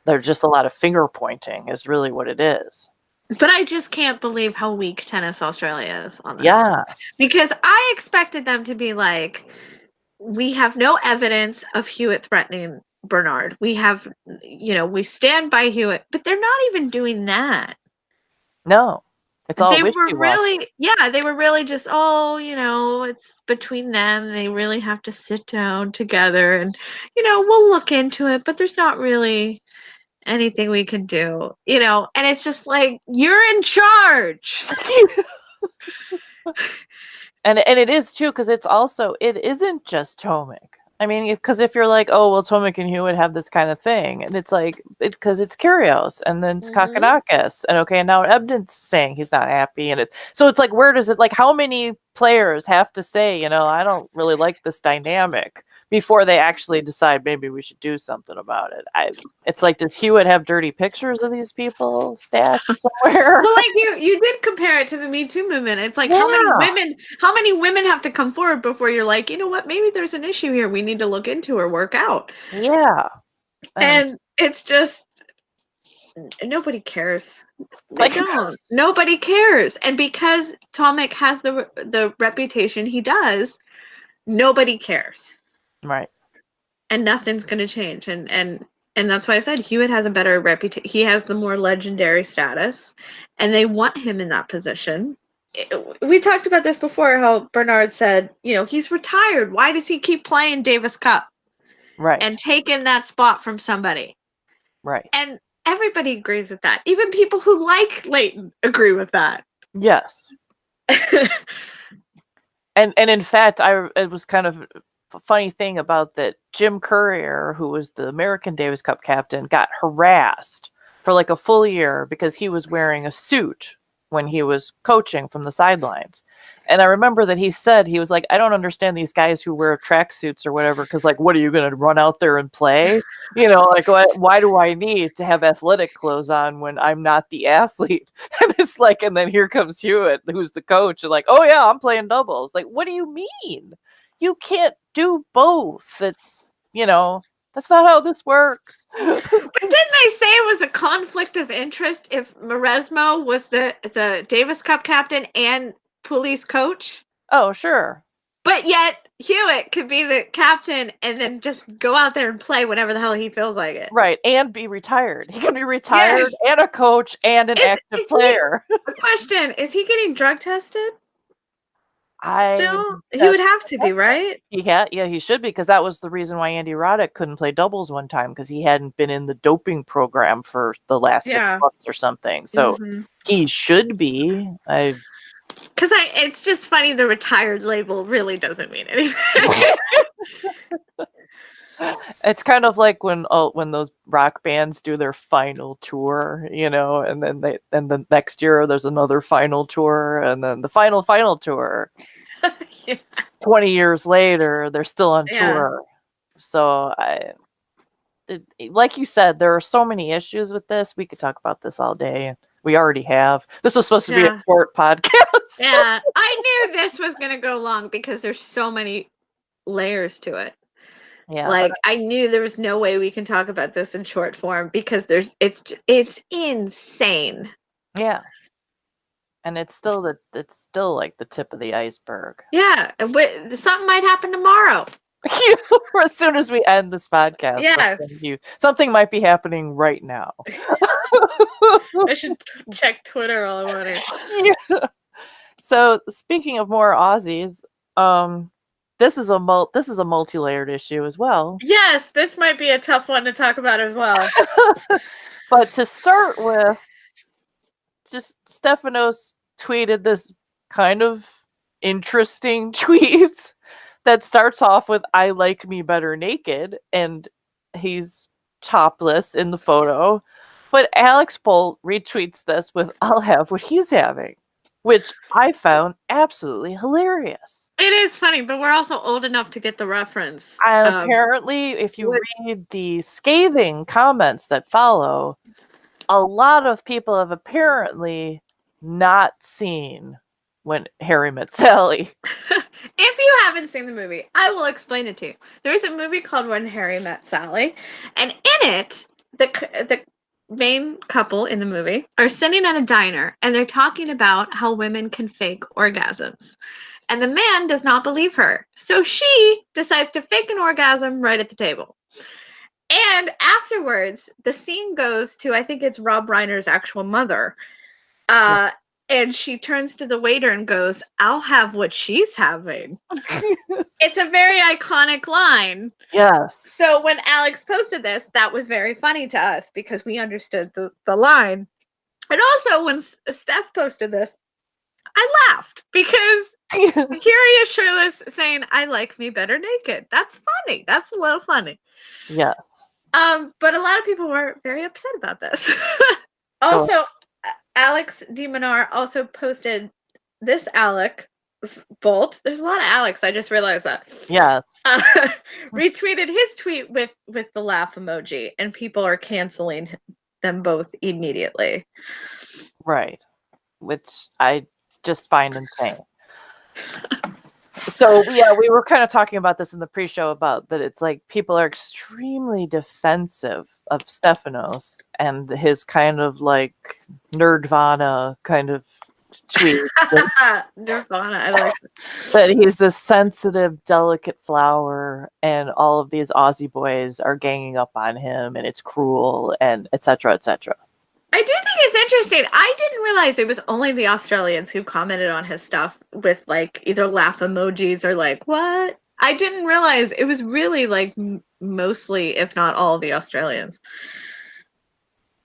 There's just a lot of finger pointing is really what it is. But I just can't believe how weak Tennis Australia is on this. Yes. Because I expected them to be like, we have no evidence of Hewitt threatening Bernard. We have, we stand by Hewitt, but they're not even doing that. No, it's all they were really just, it's between them. They really have to sit down together and, we'll look into it, but there's not really anything we can do, and it's just like, you're in charge. And it is too, because it isn't just Tomic. I mean, because if you're like, oh, well, Tomic and Hewitt have this kind of thing, and it's like, because it's Kyrgios, and then it's Kakanakis, and now Ebden's saying he's not happy, and it's like, where does it, like, how many players have to say, I don't really like this dynamic before they actually decide maybe we should do something about it? It's like, does Hewitt have dirty pictures of these people stashed somewhere? Well, like you did compare it to the Me Too movement. It's like, how many women have to come forward before you're like, you know what, maybe there's an issue here we need to look into or work out. Yeah. And it's just, nobody cares. They don't. Nobody cares. And because Tomic has the reputation he does, nobody cares. Right. And nothing's going to change. And that's why I said Hewitt has a better reputation. He has the more legendary status, and they want him in that position. We talked about this before, how Bernard said, he's retired. Why does he keep playing Davis Cup? Right. And taking that spot from somebody. Right. And everybody agrees with that. Even people who like Leighton agree with that. Yes. and in fact, it was kind of a funny thing about that Jim Courier, who was the American Davis Cup captain, got harassed for like a full year because he was wearing a suit when he was coaching from the sidelines. And I remember that he said, he was like, I don't understand these guys who wear tracksuits or whatever, because like, what are you going to run out there and play? Like, why do I need to have athletic clothes on when I'm not the athlete? And it's like, and then here comes Hewitt, who's the coach, and like, oh yeah, I'm playing doubles. Like, what do you mean? You can't do both. It's, that's not how this works. But didn't they say it was a conflict of interest if Mauresmo was the Davis Cup captain and police coach? Oh, sure. But yet Hewitt could be the captain and then just go out there and play whenever the hell he feels like it. Right, and be retired. He can be retired and a coach and an active player. Question, is he getting drug tested? Still, he would have to be, right? He should be, because that was the reason why Andy Roddick couldn't play doubles one time, because he hadn't been in the doping program for the last 6 months or something. So he should be. Because it's just funny, the retired label really doesn't mean anything. It's kind of like when those rock bands do their final tour, and then the next year there's another final tour, and then the final tour. 20 years later, they're still on tour. So like you said, there are so many issues with this. We could talk about this all day. We already have. This was supposed to be a short podcast. Yeah, I knew this was going to go long because there's so many layers to it. Yeah, like I knew there was no way we can talk about this in short form because it's insane. Yeah, and it's still like the tip of the iceberg. Yeah, something might happen tomorrow. As soon as we end this podcast, something might be happening right now. I should check Twitter while I'm on it. Yeah. So speaking of more Aussies, this is a multi-layered issue as well. Yes, this might be a tough one to talk about as well. But to start with, just Stefanos tweeted this kind of interesting tweet that starts off with "I like me better naked," and he's topless in the photo. But Alex Bolt retweets this with "I'll have what he's having," which I found absolutely hilarious. It is funny, but we're also old enough to get the reference. And apparently, if you read the scathing comments that follow, a lot of people have apparently not seen When Harry Met Sally. If you haven't seen the movie, I will explain it to you. There's a movie called When Harry Met Sally, and in it, the main couple in the movie are sitting at a diner, and they're talking about how women can fake orgasms. And the man does not believe her. So she decides to fake an orgasm right at the table. And afterwards, the scene goes to, I think it's Rob Reiner's actual mother. And she turns to the waiter and goes, "I'll have what she's having." It's a very iconic line. Yes. So when Alex posted this, that was very funny to us because we understood the line. And also when Steph posted this, I laughed because here he is shirtless saying, "I like me better naked." That's funny. That's a little funny. Yes. But a lot of people were very upset about this. Also, Alex DeMonar also posted this Alex Bolt. There's a lot of Alex. I just realized that. Yes. Retweeted his tweet with the laugh emoji, and people are canceling them both immediately. Right. Which I just find insane. So yeah, we were kind of talking about this in the pre-show about that. It's like people are extremely defensive of Stefanos and his kind of like nerdvana kind of tweet. Nirvana, I like it. That he's this sensitive, delicate flower, and all of these Aussie boys are ganging up on him, and it's cruel, and etc., etc. I do think it's interesting. I didn't realize it was only the Australians who commented on his stuff with like either laugh emojis or like, what? I didn't realize it was really like mostly, if not all, the Australians.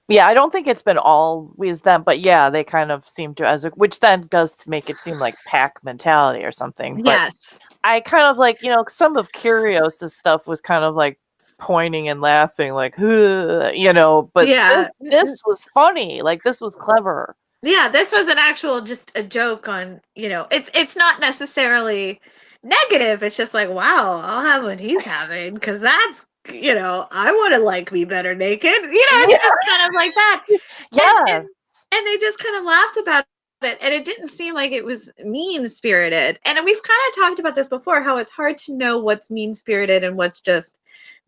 Yeah, I don't think it's been always them, but yeah, they kind of seem to, which then does make it seem like pack mentality or something. But yes. I kind of like, some of Kyrgios' stuff was kind of like pointing and laughing like, but yeah, this was funny. Like, this was clever. Yeah, this was an actual just a joke on, it's not necessarily negative. It's just like, wow, I'll have what he's having because that's, I want to like me better naked. It's just kind of like that. Yeah. And they just kind of laughed about it. And it didn't seem like it was mean-spirited. And we've kind of talked about this before, how it's hard to know what's mean-spirited and what's just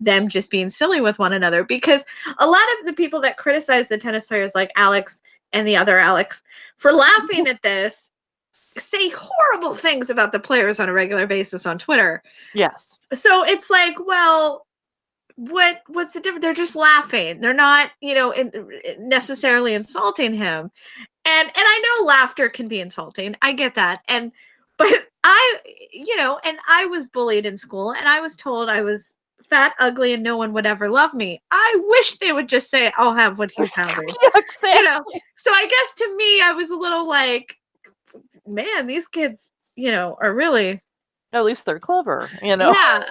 them just being silly with one another, because a lot of the people that criticize the tennis players like Alex and the other Alex for laughing at this say horrible things about the players on a regular basis on Twitter. Yes. So it's like, well, what's the difference? They're just laughing. They're not, necessarily insulting him. And I know laughter can be insulting. I get that. But and I was bullied in school, and I was told I was fat, ugly, and no one would ever love me. I wish they would just say, I'll have what he's having. Yeah, exactly. So I guess to me, I was a little like, man, these kids, are really. At least they're clever, Yeah,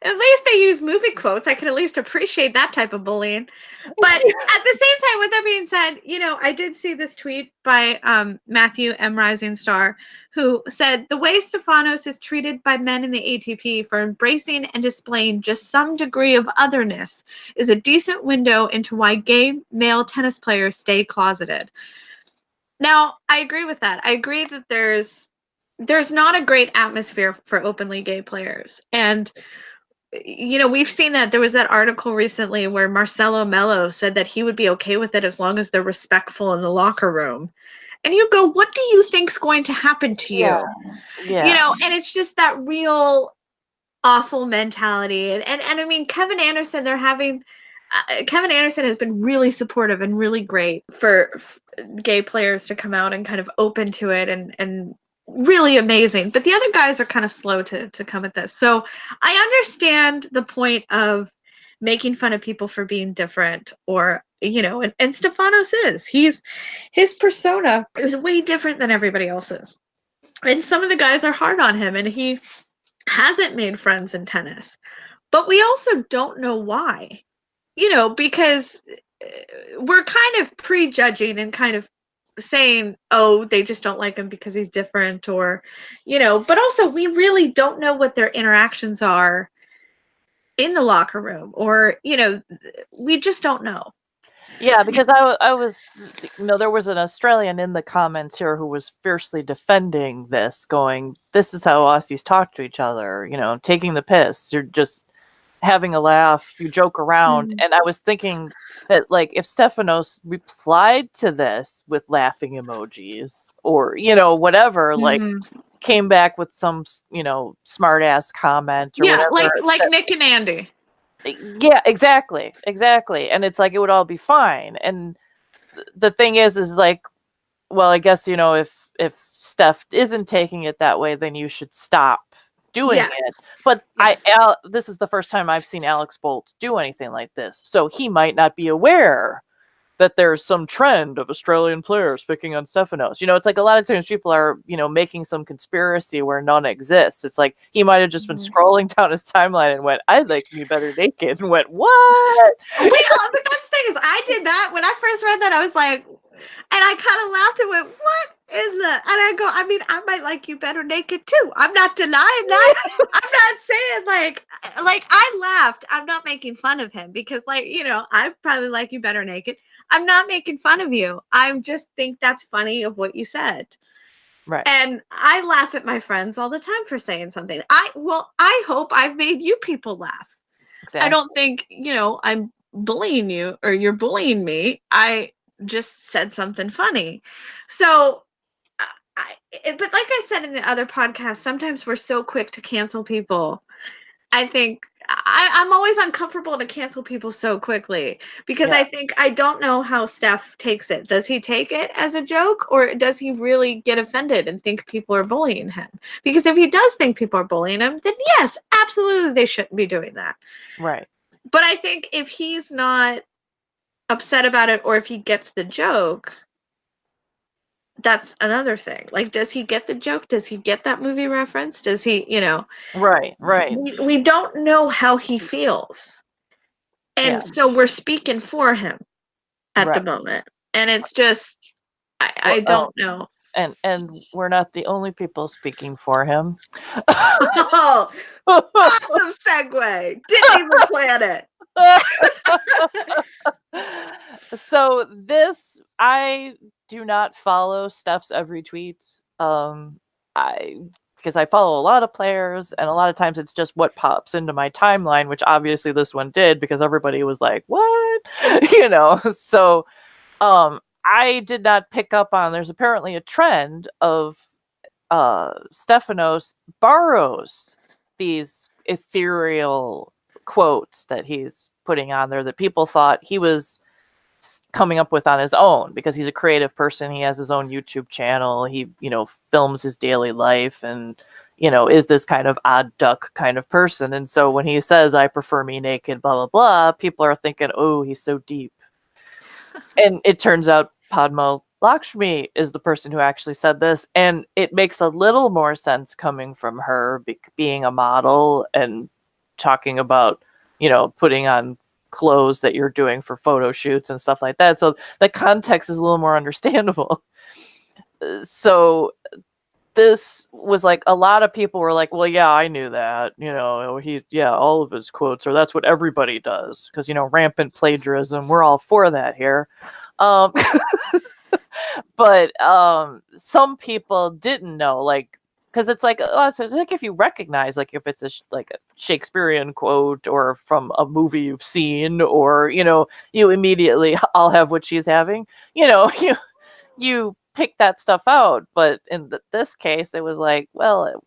at least they use movie quotes. I can at least appreciate that type of bullying. But at the same time, with that being said, I did see this tweet by Matthew M. Rising Star, who said the way Stefanos is treated by men in the ATP for embracing and displaying just some degree of otherness is a decent window into why gay male tennis players stay closeted. Now, I agree with that. I agree that there's not a great atmosphere for openly gay players. And, we've seen that. There was that article recently where Marcelo Melo said that he would be okay with it as long as they're respectful in the locker room. And you go, what do you think's going to happen to you? Yeah. And it's just that real awful mentality. And I mean, Kevin Anderson has been really supportive and really great for gay players to come out and kind of open to it and really amazing. But the other guys are kind of slow to come at this. So I understand the point of making fun of people for being different, or and Stefanos his persona is way different than everybody else's. And some of the guys are hard on him, and he hasn't made friends in tennis. But we also don't know why. Because we're kind of prejudging and kind of saying, oh, they just don't like him because he's different, or, but also we really don't know what their interactions are in the locker room, or, we just don't know. Yeah, because I was, there was an Australian in the comments here who was fiercely defending this, going, this is how Aussies talk to each other, taking the piss. You're just having a laugh, you joke around. And I was thinking that, like, if Stefanos replied to this with laughing emojis or, whatever, like, came back with some, smart ass comment or whatever. Like Nick and Andy. Yeah, exactly. And it's like, it would all be fine. And the thing is like, well, I guess, if Steph isn't taking it that way, then you should stop doing it. But this is the first time I've seen Alex Bolt do anything like this. So he might not be aware that there's some trend of Australian players picking on Stefanos. It's like a lot of times people are, making some conspiracy where none exists. It's like he might have just been scrolling down his timeline and went, I'd like me better naked, and went, what? But that's the thing is, I did that when I first read that. I was like, and I kind of laughed and went, what is that? And I go, I mean, I might like you better naked too. I'm not denying that. I'm not saying like I laughed. I'm not making fun of him because, like, I probably like you better naked. I'm not making fun of you. I just think that's funny of what you said. Right. And I laugh at my friends all the time for saying something. I hope I've made you people laugh. Exactly. I don't think, I'm bullying you or you're bullying me. I just said something funny. So, but like I said in the other podcast, sometimes we're so quick to cancel people. I think I'm always uncomfortable to cancel people so quickly because I think I don't know how Steph takes it. Does he take it as a joke, or does he really get offended and think people are bullying him? Because if he does think people are bullying him, then yes, absolutely they shouldn't be doing that. Right. But I think if he's not upset about it, or if he gets the joke, that's another thing. Like, does he get the joke? Does he get that movie reference? Does he, Right. We don't know how he feels. And so we're speaking for him at the moment. And it's just, I don't know. And we're not the only people speaking for him. Oh, awesome segue. Didn't even plan it. So I do not follow Steph's every tweet. Because I follow a lot of players, and a lot of times it's just what pops into my timeline, which obviously this one did because everybody was like, what? So I did not pick up on, there's apparently a trend of Stefanos borrows these ethereal quotes that he's putting on there that people thought he was coming up with on his own, because he's a creative person. He has his own YouTube channel. He, films his daily life and, is this kind of odd duck kind of person. And so when he says, I prefer me naked, blah, blah, blah, people are thinking, oh, he's so deep. And it turns out Padma Lakshmi is the person who actually said this. And it makes a little more sense coming from her being a model and talking about, putting on clothes that you're doing for photo shoots and stuff like that. So the context is a little more understandable. So this was like, a lot of people were like, well, yeah, I knew that, all of his quotes, or that's what everybody does. Cause rampant plagiarism, we're all for that here. But some people didn't know, like, because it's like, it's like if you recognize, like if it's a Shakespearean quote or from a movie you've seen, or you immediately, I'll have what she's having. You pick that stuff out. But in this case, it was like, well,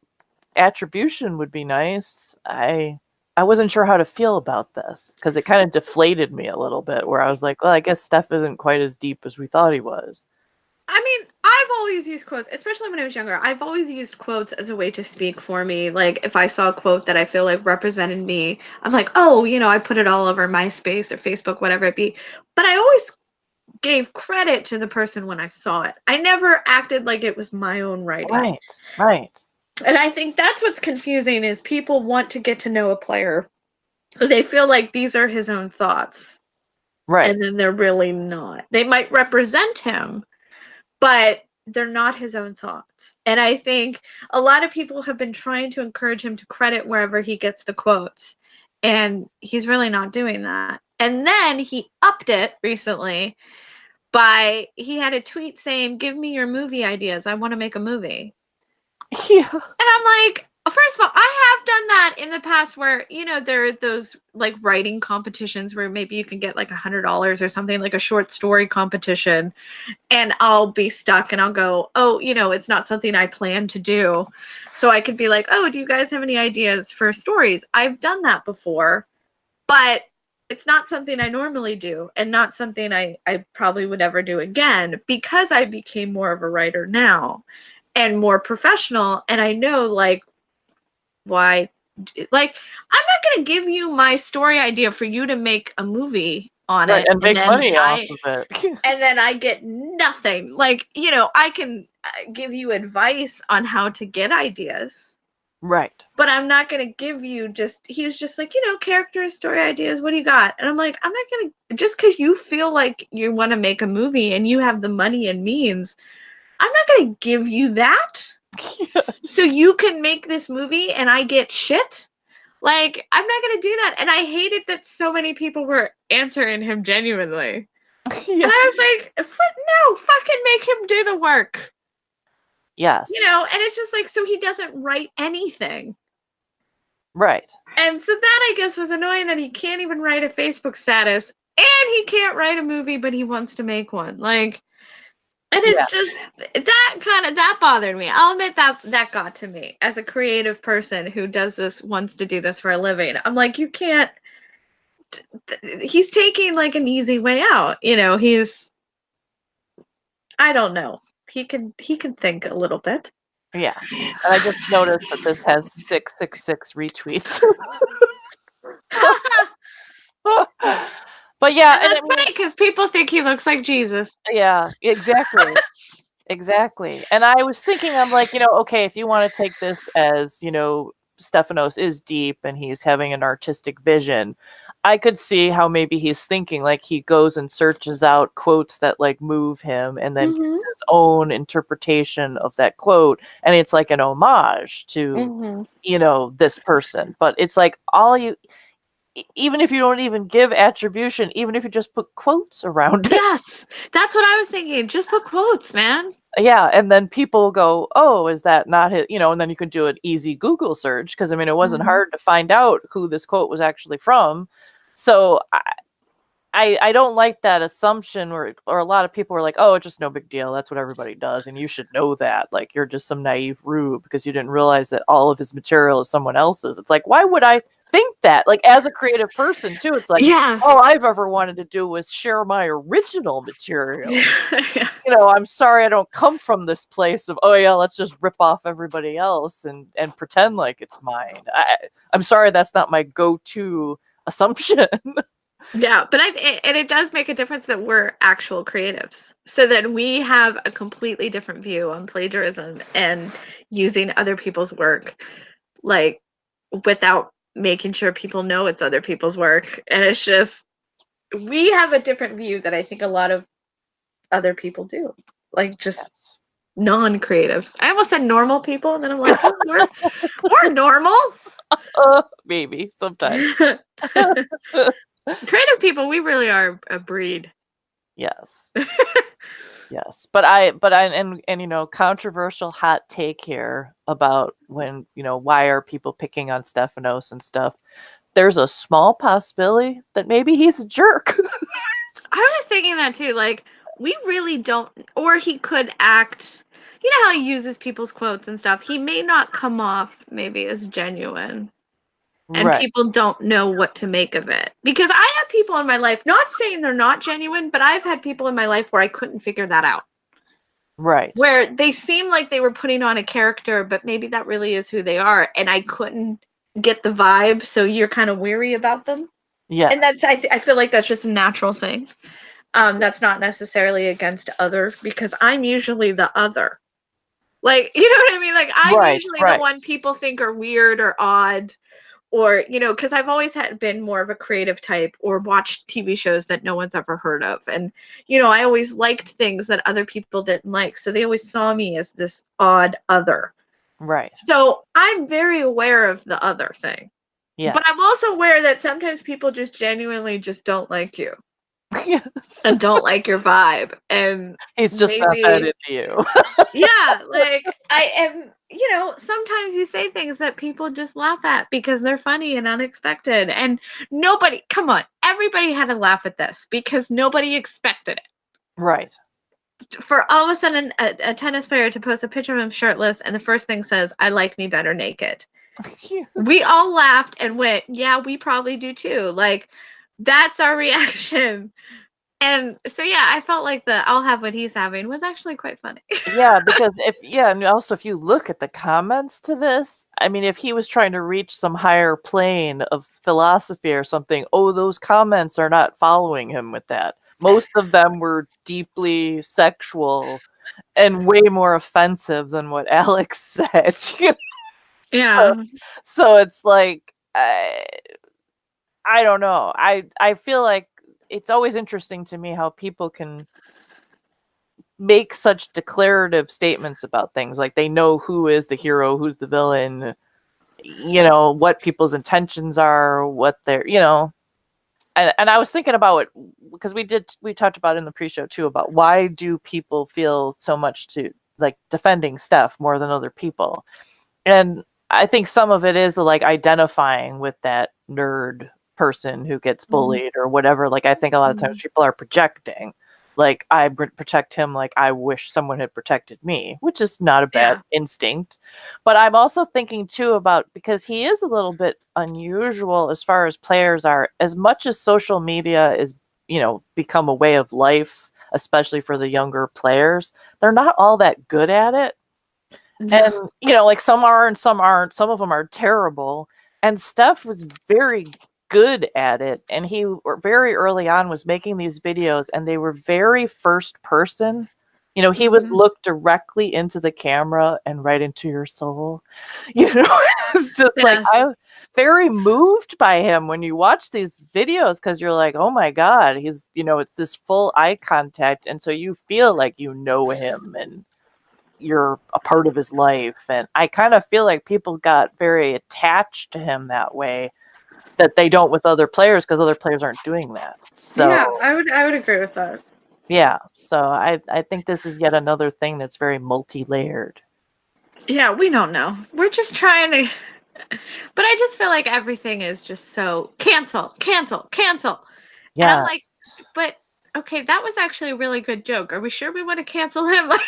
attribution would be nice. I wasn't sure how to feel about this, because it kind of deflated me a little bit, where I was like, well, I guess Steph isn't quite as deep as we thought he was. I mean, I've always used quotes, especially when I was younger. I've always used quotes as a way to speak for me. Like, if I saw a quote that I feel like represented me, I'm like, oh, I put it all over MySpace or Facebook, whatever it be. But I always gave credit to the person when I saw it. I never acted like it was my own writing. Right. And I think that's what's confusing, is people want to get to know a player. They feel like these are his own thoughts. Right. And then they're really not. They might represent him, but they're not his own thoughts. And I think a lot of people have been trying to encourage him to credit wherever he gets the quotes. And he's really not doing that. And then he upped it recently he had a tweet saying, give me your movie ideas. I want to make a movie. Yeah. And I'm like, first of all, I have done that in the past where, there are those like writing competitions where maybe you can get like $100 or something, like a short story competition, and I'll be stuck and I'll go, oh, it's not something I plan to do. So I could be like, oh, do you guys have any ideas for stories? I've done that before, but it's not something I normally do, and not something I probably would ever do again, because I became more of a writer now and more professional. And I know, like, why, like, I'm not going to give you my story idea for you to make a movie on it and make money off of it. And then I get nothing. Like, I can give you advice on how to get ideas. Right. But I'm not going to give you he was just like, characters, story ideas, what do you got? And I'm like, I'm not going to, just because you feel like you want to make a movie and you have the money and means, I'm not going to give you that. Yes. So you can make this movie and I get shit. Like, I'm not going to do that. And I hated that so many people were answering him genuinely. Yeah. And I was like, no, fucking make him do the work. Yes. And it's just like, so he doesn't write anything. Right. And so that, I guess, was annoying, that he can't even write a Facebook status, and he can't write a movie, but he wants to make one. Like, and it's just, that bothered me. I'll admit that got to me as a creative person who wants to do this for a living. I'm like, you can't, he's taking like an easy way out. I don't know. He can think a little bit. Yeah. And I just noticed that this has 666 retweets. But yeah, and that's funny because people think he looks like Jesus. Yeah, exactly. Exactly. And I was thinking, I'm like, okay, if you want to take this as, Stefanos is deep and he's having an artistic vision, I could see how maybe he's thinking, like, he goes and searches out quotes that like move him and then gives his own interpretation of that quote, and it's like an homage to this person. But it's like, even if you don't even give attribution, even if you just put quotes around it. Yes, that's what I was thinking. Just put quotes, man. Yeah, and then people go, oh, is that not his, and then you could do an easy Google search, because, it wasn't hard to find out who this quote was actually from. So I don't like that assumption or a lot of people are like, oh, it's just no big deal. That's what everybody does. And you should know that. Like, you're just some naive rube because you didn't realize that all of his material is someone else's. It's like, why would I think that, like, as a creative person too. It's like, Yeah. all I've ever wanted to do was share my original material. Yeah. You know, I'm sorry I don't come from this place of, oh yeah, let's just rip off everybody else and pretend like it's mine. I'm sorry, that's not my go-to assumption. Yeah, but and it does make a difference that we're actual creatives, so that we have a completely different view on plagiarism and using other people's work, like, without making sure people know it's other people's work. And it's just, we have a different view that I think a lot of other people do, like, just Yes. non-creatives. I almost said normal people, and then I'm like, oh, we're normal. Maybe sometimes. Creative people, we really are a breed. Yes. Yes. But and you know, controversial hot take here about when, you know, why are people picking on Stefanos and stuff? There's a small possibility that maybe he's a jerk. I was thinking that too. Like, we really don't, or he could act. You know how he uses people's quotes and stuff? He may not come off maybe as genuine. And Right. people don't know what to make of it. Because I have people in my life, not saying they're not genuine, but I've had people in my life where I couldn't figure that out. Right. Where they seem like they were putting on a character, but maybe that really is who they are. And I couldn't get the vibe, so you're kind of weary about them. Yeah. And that's, I feel like that's just a natural thing. That's not necessarily against other, because I'm usually the other. Like, you know what I mean? Like, I'm usually the one people think are weird or odd, or, you know, because I've always been more of a creative type, or watched TV shows that no one's ever heard of. And, you know, I always liked things that other people didn't like. So they always saw me as this odd other. Right. So I'm very aware of the other thing. Yeah. But I'm also aware that sometimes people just genuinely just don't like you. Yes. And don't like your vibe. And he's just not that into you. Yeah, like, I am, you know, sometimes you say things that people just laugh at because they're funny and unexpected. And nobody, come on, everybody had to laugh at this because nobody expected it. Right. For all of a sudden, a tennis player to post a picture of him shirtless, and the first thing says, "I like me better naked." We all laughed and went, yeah, we probably do too. Like, that's our reaction. And so, yeah, I felt like the "I'll have what he's having" was actually quite funny. Yeah, because and also if you look at the comments to this, I mean, if he was trying to reach some higher plane of philosophy or something, oh, those comments are not following him with that. Most of them were deeply sexual and way more offensive than what Alex said. Yeah. So it's like, I don't know. I feel like it's always interesting to me how people can make such declarative statements about things. Like, they know who is the hero, who's the villain, you know, what people's intentions are, what they're, you know. And I was thinking about it because we talked about it in the pre-show too, about why do people feel so much to like defending Steph more than other people. And I think some of it is the like identifying with that nerd person who gets bullied or whatever. Like, I think a lot of times people are projecting, like, I protect him like I wish someone had protected me, which is not a bad instinct. But I'm also thinking too about, because he is a little bit unusual as far as players are, as much as social media is, you know, become a way of life, especially for the younger players, they're not all that good at it. And, you know, like, some are and some aren't. Some of them are terrible. And Steph was very good at it. And he very early on was making these videos, and they were very first person. You know, he would look directly into the camera and right into your soul. You know, it's just like, I'm very moved by him when you watch these videos, because you're like, oh my God, he's, you know, it's this full eye contact. And so you feel like you know him and you're a part of his life. And I kind of feel like people got very attached to him that way that they don't with other players, because other players aren't doing that. So yeah, I would agree with that. Yeah, so I think this is yet another thing that's very multi-layered. Yeah, we don't know. We're just trying to, but I just feel like everything is just so cancel. Yeah. And I'm like, but okay, that was actually a really good joke. Are we sure we want to cancel him? Like,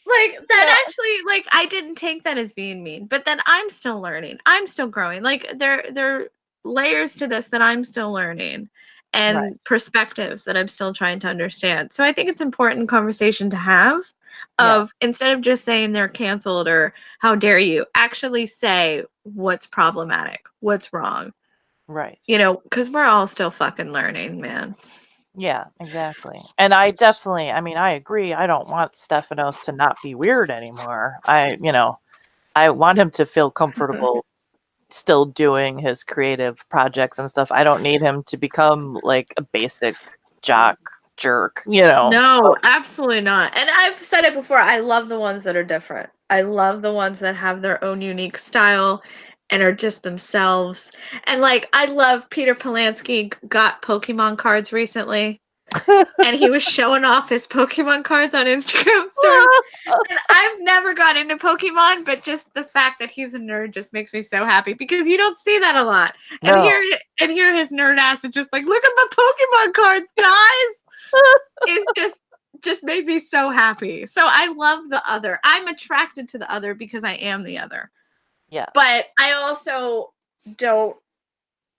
Like that actually, like I didn't take that as being mean, but then I'm still learning. I'm still growing. Like there are layers to this that I'm still learning and perspectives that I'm still trying to understand. So I think it's important conversation to have of instead of just saying they're canceled or how dare you, actually say what's problematic, what's wrong. Right. You know, because we're all still fucking learning, man. Yeah, exactly. And I definitely, I mean, I agree. I don't want Stefanos to not be weird anymore. I want him to feel comfortable still doing his creative projects and stuff. I don't need him to become like a basic jock jerk, No, absolutely not. And I've said it before, I love the ones that are different. I love the ones that have their own unique style and are just themselves. And like I love Peter Polansky got Pokemon cards recently. And he was showing off his Pokemon cards on Instagram stories. And I've never got into Pokemon, but just the fact that he's a nerd just makes me so happy because you don't see that a lot. And No. here his nerd ass is just like, look at my Pokemon cards, guys. It's just made me so happy. So I love the other. I'm attracted to the other because I am the other. Yeah. But I also I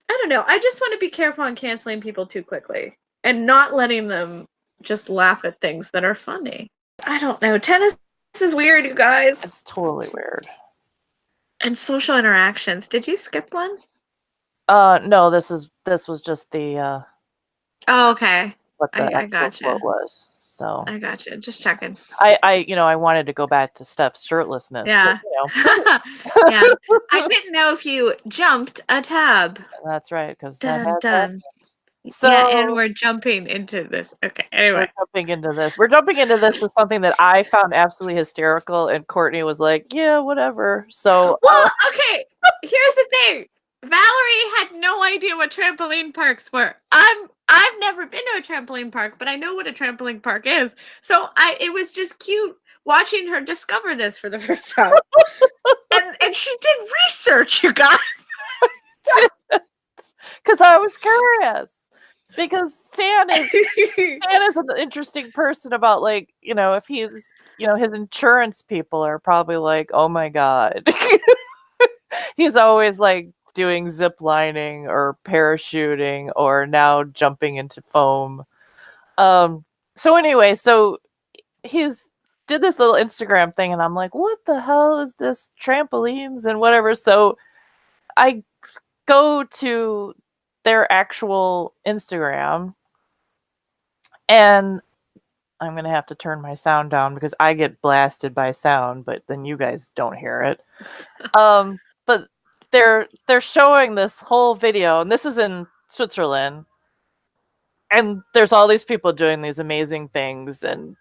don't know. I just want to be careful on canceling people too quickly and not letting them just laugh at things that are funny. I don't know. Tennis is weird, you guys. It's totally weird. And social interactions. Did you skip one? No, this was just the Oh, okay. what the I actual gotcha. quote was. So I gotcha. Just checking. I wanted to go back to Steph's shirtlessness. Yeah. But, Yeah. I didn't know if you jumped a tab. That's right, because Dun that dun. So yeah, and we're jumping into this. Okay. Anyway. we're jumping into this. We're jumping into this with something that I found absolutely hysterical, and Courtney was like, "Yeah, whatever." So well, okay. Here's the thing. Valerie had no idea what trampoline parks were. I've never been to a trampoline park, but I know what a trampoline park is. So it was just cute watching her discover this for the first time. and she did research, you guys. because I was curious. Because Stan is an interesting person about, like, if he's, his insurance people are probably like, oh my God. He's always like doing zip lining or parachuting or now jumping into foam. So anyway, so he's did this little Instagram thing and I'm like, what the hell is this trampolines and whatever? So I go to their actual Instagram and I'm going to have to turn my sound down because I get blasted by sound, but then you guys don't hear it. But they're showing this whole video, and this is in Switzerland, and there's all these people doing these amazing things and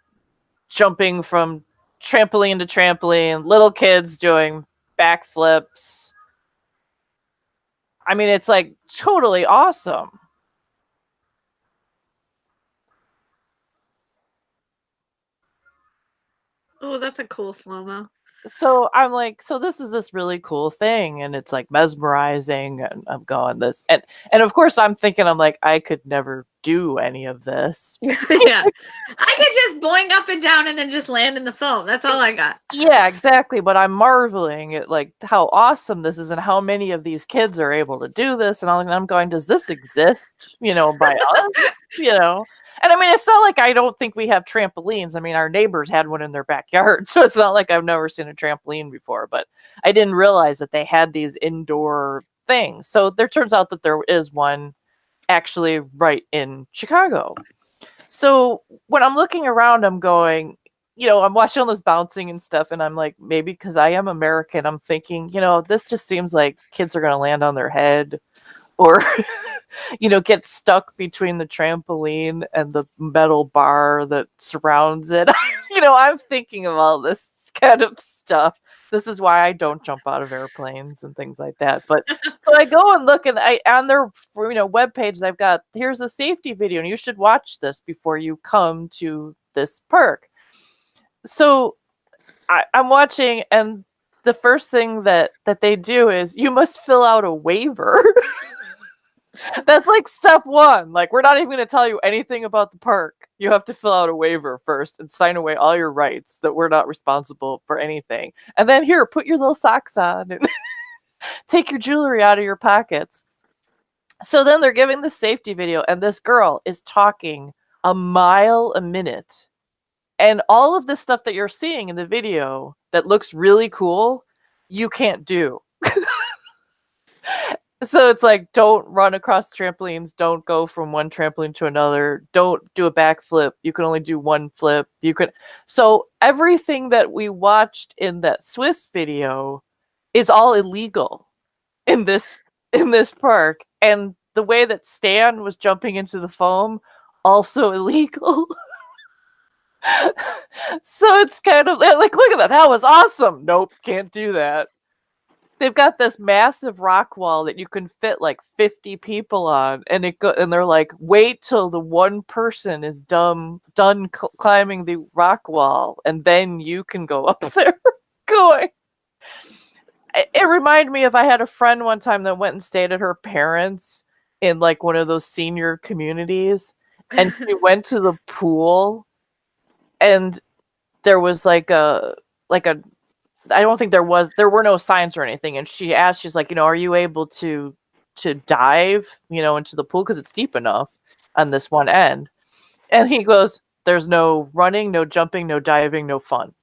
jumping from trampoline to trampoline, little kids doing backflips. I mean, it's like totally awesome. Oh, that's a cool slow-mo. So I'm like, so this is this really cool thing, and it's like mesmerizing, and I'm going this, and of course I'm thinking, I'm like, I could never do any of this. Yeah, I could just boing up and down and then just land in the foam. That's all I got. Yeah, exactly. But I'm marveling at like how awesome this is and how many of these kids are able to do this, and I'm going, does this exist? By us? And I mean, it's not like I don't think we have trampolines. I mean, our neighbors had one in their backyard. So it's not like I've never seen a trampoline before, but I didn't realize that they had these indoor things. So there turns out that there is one actually right in Chicago. So when I'm looking around, I'm going, I'm watching all this bouncing and stuff. And I'm like, maybe because I am American, I'm thinking, this just seems like kids are going to land on their head or get stuck between the trampoline and the metal bar that surrounds it. I'm thinking of all this kind of stuff. This is why I don't jump out of airplanes and things like that. But so I go and look, and on their webpage, I've got, here's a safety video, and you should watch this before you come to this park. So I'm watching, and the first thing that they do is you must fill out a waiver. That's like step one. Like, we're not even going to tell you anything about the park. You have to fill out a waiver first and sign away all your rights that we're not responsible for anything. And then here, put your little socks on and take your jewelry out of your pockets. So then they're giving the safety video, and this girl is talking a mile a minute. And all of this stuff that you're seeing in the video that looks really cool, you can't do. So it's like, don't run across trampolines, don't go from one trampoline to another, don't do a backflip, you can only do one flip. So everything that we watched in that Swiss video is all illegal in this park. And the way that Stan was jumping into the foam, also illegal. So it's kind of like, look at that, that was awesome. Nope, can't do that. They've got this massive rock wall that you can fit like 50 people on, and they're like, wait till the one person is done climbing the rock wall, and then you can go up there. Going. It reminded me of, I had a friend one time that went and stayed at her parents in like one of those senior communities, and she went to the pool, and there was like a I don't think there were no signs or anything. And she asked, she's like, are you able to dive, into the pool? Because it's deep enough on this one end. And he goes, there's no running, no jumping, no diving, no fun.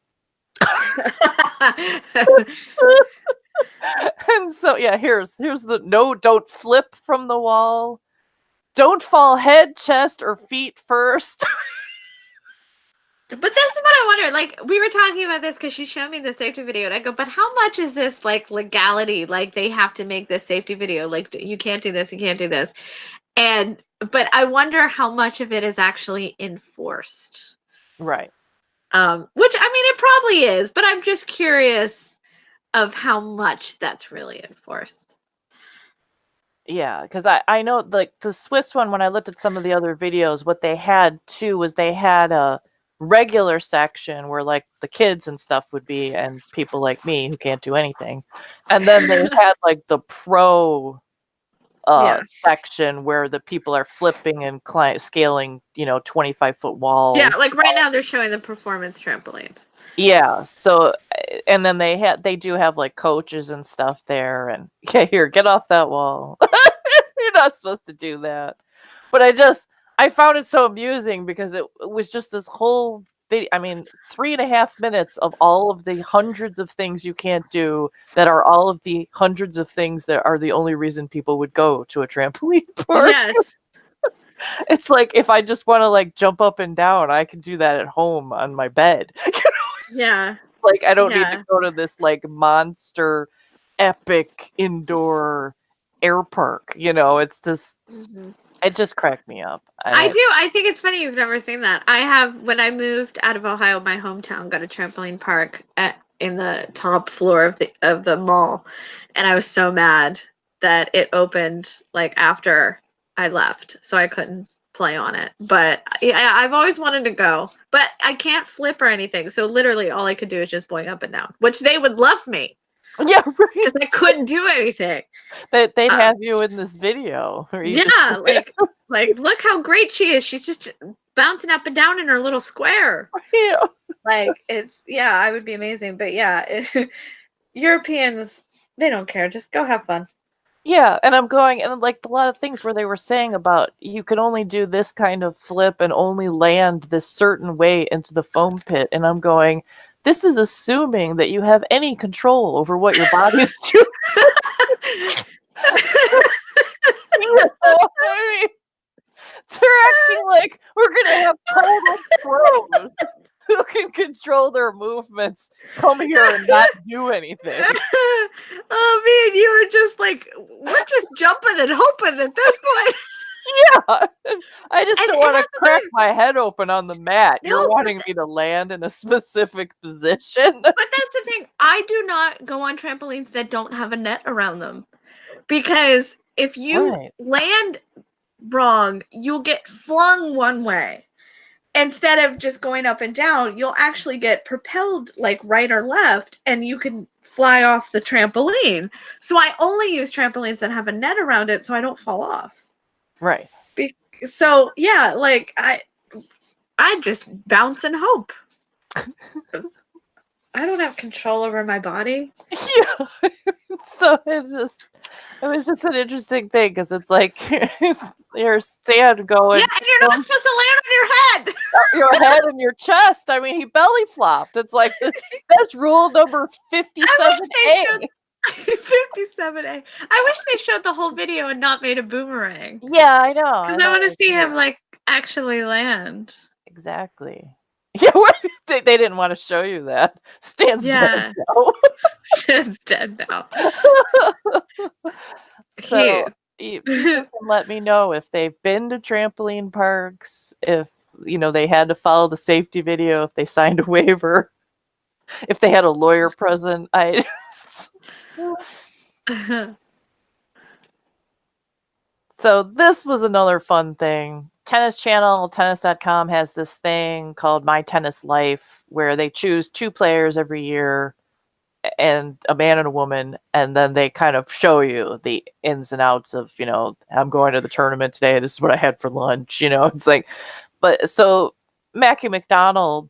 And so, yeah, here's the no, don't flip from the wall. Don't fall head, chest, or feet first. But this is what I wonder. Like, we were talking about this because she showed me the safety video, and I go, but how much is this, like, legality? Like, they have to make this safety video. Like, you can't do this, you can't do this. But I wonder how much of it is actually enforced. Right. Which, I mean, it probably is, but I'm just curious of how much that's really enforced. Yeah, because I know, like, the Swiss one, when I looked at some of the other videos, what they had, too, was they had a regular section where like the kids and stuff would be, and people like me who can't do anything, and then they had like the pro section where the people are flipping and scaling 25-foot walls. Yeah, like right now they're showing the performance trampolines. Yeah, so, and then they do have like coaches and stuff there, and here, get off that wall. You're not supposed to do that. But I found it so amusing because it was just this whole video. I mean, 3.5 minutes of all of the hundreds of things you can't do that are all of the hundreds of things that are the only reason people would go to a trampoline park. Yes. It's like, if I just want to like jump up and down, I can do that at home on my bed. Yeah. Like, I don't need to go to this like monster epic indoor air park. It's just... Mm-hmm. It just cracked me up. I do. I think it's funny you've never seen that. I have, when I moved out of Ohio, my hometown got a trampoline park in the top floor of the mall, and I was so mad that it opened like after I left, so I couldn't play on it. But yeah, I've always wanted to go, but I can't flip or anything. So literally, all I could do is just going up and down, which they would love me. Yeah, right. Because I couldn't do anything. They'd have you in this video. Yeah, like look how great she is. She's just bouncing up and down in her little square. Yeah. Like, I would be amazing. But yeah, Europeans, they don't care. Just go have fun. Yeah, and I'm going, and like a lot of things where they were saying about you can only do this kind of flip and only land this certain way into the foam pit, and I'm going, this is assuming that you have any control over what your body's doing. They're acting like we're gonna have total pros who can control their movements come here and not do anything. Oh man, you were just like, we're just jumping and hoping at this point. Yeah, I just don't want to crack my head open on the mat. No, you're wanting me to land in a specific position. But that's the thing. I do not go on trampolines that don't have a net around them. Because if you land wrong, you'll get flung one way. Instead of just going up and down, you'll actually get propelled like right or left, and you can fly off the trampoline. So I only use trampolines that have a net around it so I don't fall off. Right. So yeah, like I just bounce and hope. I don't have control over my body. Yeah. So it was just an interesting thing because it's like your Stan going, Yeah, and you're not supposed to land on your head. your head and your chest. I mean, he belly flopped. It's like that's rule number 57A. 57A. I wish they showed the whole video and not made a boomerang. Yeah, I know. Because I want to see him like actually land. Exactly. Yeah, they didn't want to show you that. Stan's dead now. Stan's dead now. So people can let me know if they've been to trampoline parks, if they had to follow the safety video, if they signed a waiver, if they had a lawyer present. So this was another fun thing. Tennis Channel, tennis.com has this thing called My Tennis Life where they choose 2 players every year, and a man and a woman, and then they kind of show you the ins and outs of, I'm going to the tournament today, this is what I had for lunch, it's like, but so Mackenzie McDonald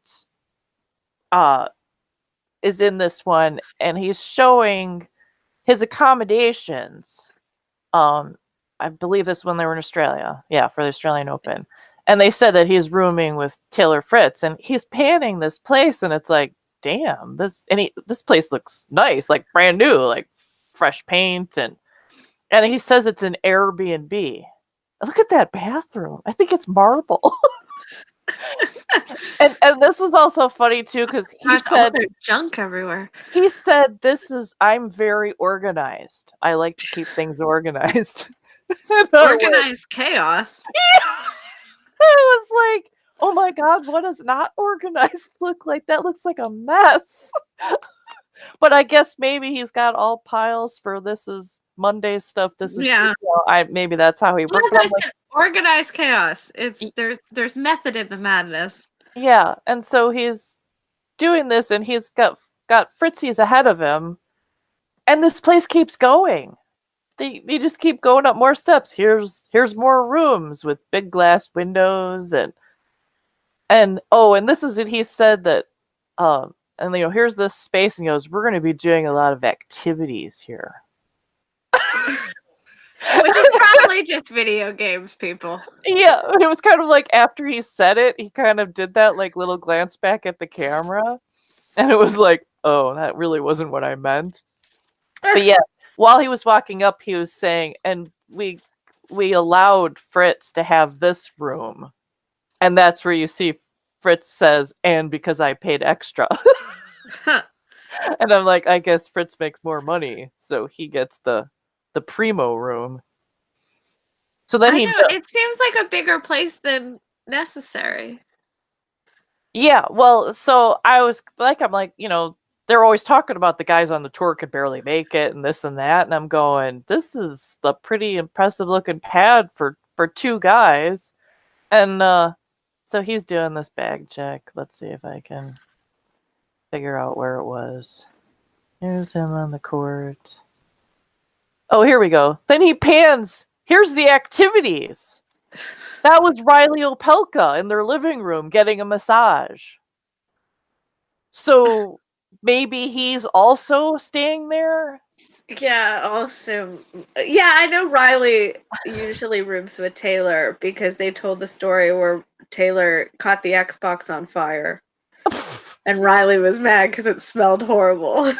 is in this one, and he's showing his accommodations. I believe this when they were in Australia. Yeah, for the Australian Open. And they said that he's rooming with Taylor Fritz, and he's panning this place, and it's like, damn, this place looks nice, like brand new, like fresh paint, and he says it's an Airbnb. Look at that bathroom. I think it's marble. and this was also funny too because he said junk everywhere. He said, I'm very organized. I like to keep things organized. Organized chaos. I was like, oh my God, what does not organized look like? That looks like a mess. But I guess maybe he's got all piles for this is Monday stuff. This is maybe that's how he works. Like, organized chaos. There's method in the madness. Yeah, and so he's doing this, and he's got Fritzies ahead of him, and this place keeps going. They just keep going up more steps. Here's more rooms with big glass windows, and this is it. He said that, and here's this space, and he goes, we're going to be doing a lot of activities here. Which is probably just video games, people. Yeah, it was kind of like after he said it, he kind of did that like little glance back at the camera, and it was like, oh, that really wasn't what I meant. But yeah, while he was walking up, he was saying, and we allowed Fritz to have this room, and that's where you see Fritz says, and because I paid extra. And I'm like, I guess Fritz makes more money, so he gets the primo room. So then it seems like a bigger place than necessary. Yeah, well, so I'm like, they're always talking about the guys on the tour could barely make it and this and that, and I'm going, this is the pretty impressive looking pad for 2 guys. And so he's doing this bag check. Let's see if I can figure out where it was. Here's him on the court. Oh, here we go. Then he pans. Here's the activities. That was Riley Opelka in their living room getting a massage. So maybe he's also staying there? Yeah, also. Yeah, I know Riley usually rooms with Taylor because they told the story where Taylor caught the Xbox on fire. And Riley was mad because it smelled horrible.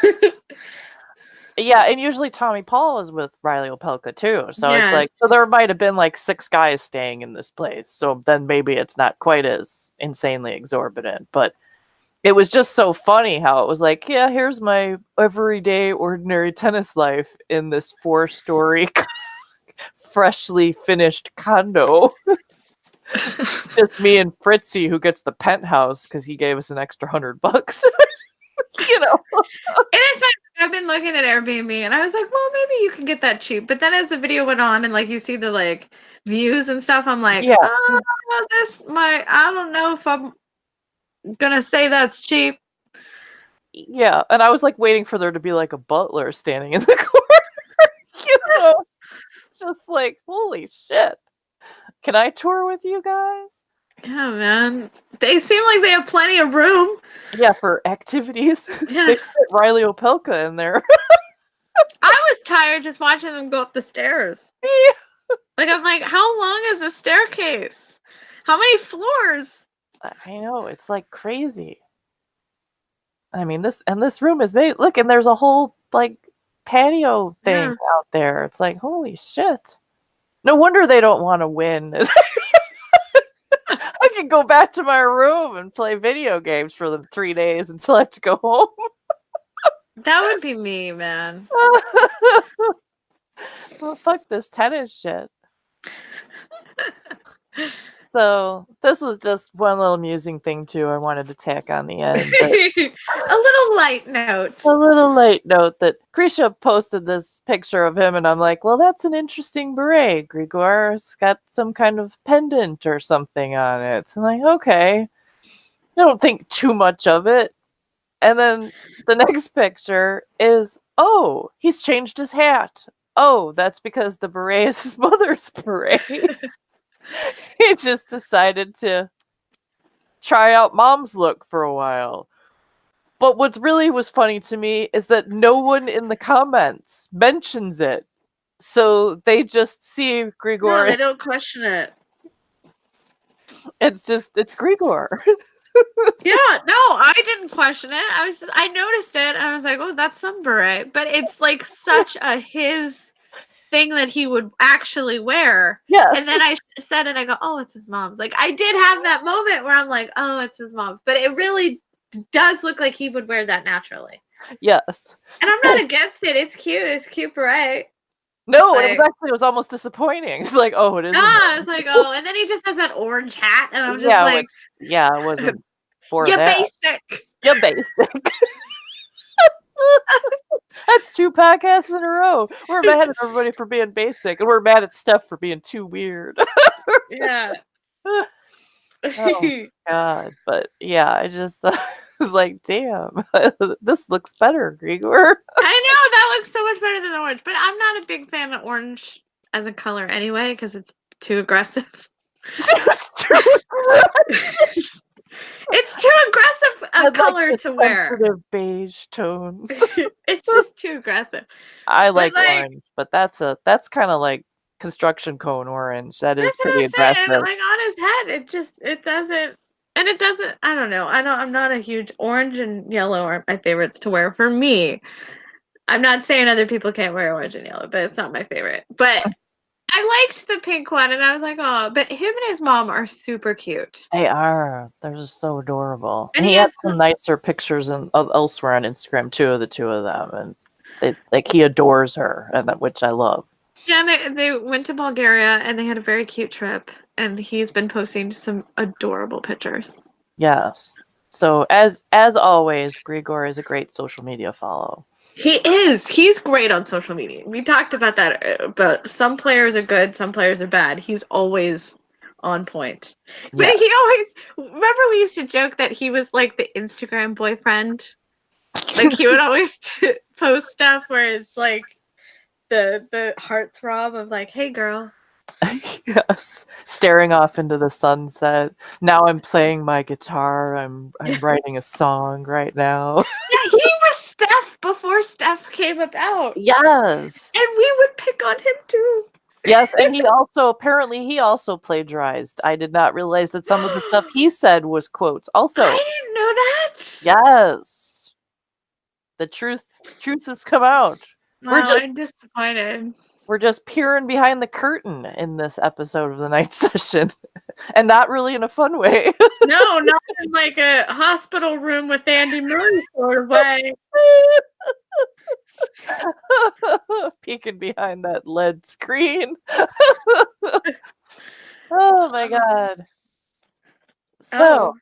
Yeah, and usually Tommy Paul is with Riley Opelka too. So It's like, so there might have been like 6 guys staying in this place. So then maybe it's not quite as insanely exorbitant. But it was just so funny how it was like, yeah, here's my everyday ordinary tennis life in this 4-story freshly finished condo. Just me and Fritzy, who gets the penthouse because he gave us an extra $100. It is funny. I've been looking at Airbnb and I was like, well, maybe you can get that cheap. But then as the video went on and like you see the like views and stuff, I'm like, I don't know if I'm gonna say that's cheap. Yeah, and I was like waiting for there to be like a butler standing in the corner. It's just like, holy shit. Can I tour with you guys? Yeah, man. They seem like they have plenty of room. Yeah, for activities. Yeah. They fit Riley Opelka in there. I was tired just watching them go up the stairs. Yeah. Like, I'm like, how long is the staircase? How many floors? I know, it's like crazy. I mean, this room is made. Look, and there's a whole like patio thing out there. It's like, holy shit. No wonder they don't want to win. I can go back to my room and play video games for the 3 days until I have to go home. That would be me, man. Well, fuck this tennis shit. So this was just one little amusing thing too I wanted to tack on the end. A little light note. A little late note that Grisha posted this picture of him, and I'm like, well, that's an interesting beret. Grigor's got some kind of pendant or something on it. I'm like, okay. I don't think too much of it. And then the next picture is, oh, he's changed his hat. Oh, that's because the beret is his mother's beret. He just decided to try out mom's look for a while. But what really was funny to me is that no one in the comments mentions it. So they just see Grigor. No, they don't question it. It's Grigor. Yeah, no, I didn't question it. I noticed it. And I was like, oh, that's some beret. But it's like such a his thing that he would actually wear. Yes. And then I said it, I go, oh, it's his mom's. Like, I did have that moment where I'm like, oh, it's his mom's. But it really does look like he would wear that naturally. Yes. And I'm not against it. It's cute. It's cute beret. No, like, it was almost disappointing. It's like, oh, it is. Ah, it's like, oh, and then he just has that orange hat, and I'm just like, it wasn't for you're that. basic. You're basic. That's 2 podcasts in a row. We're mad at everybody for being basic, and we're mad at Steph for being too weird. Yeah. Oh God, but yeah, I just was like, damn, this looks better, Grigor. I know that looks so much better than the orange, but I'm not a big fan of orange as a color anyway because it's too aggressive. It's too aggressive a color to wear. Sensitive beige tones. It's just too aggressive. I like orange, but that's kind of like construction cone orange. That is pretty aggressive. Like on his head, it doesn't. I don't know. I'm not a huge orange and yellow aren't my favorites to wear for me. I'm not saying other people can't wear orange and yellow, but it's not my favorite. But I liked the pink one, and I was like, oh, but him and his mom are super cute. They are. They're just so adorable. And he had some nicer pictures elsewhere on Instagram too of the two of them, and he adores her, and which I love. Yeah, and they went to Bulgaria, and they had a very cute trip, and he's been posting some adorable pictures. Yes. So as always, Grigor is a great social media follow. He is. He's great on social media. We talked about that, but some players are good, some players are bad. He's always on point. But he always, remember we used to joke that he was like the Instagram boyfriend? Like he would always post stuff where it's like the heartthrob of like, hey girl. Yes. Staring off into the sunset. Now I'm playing my guitar. I'm writing a song right now. Yeah, he was Steph before Steph came about. Yes. And we would pick on him too. Yes, and he also plagiarized. I did not realize that some of the stuff he said was quotes. Also, I didn't know that. Yes. The truth has come out. I'm disappointed. We're just peering behind the curtain in this episode of the night session. And not really in a fun way. No, not in like a hospital room with Andy Murray sort of way. Peeking behind that LED screen. Oh my God. So.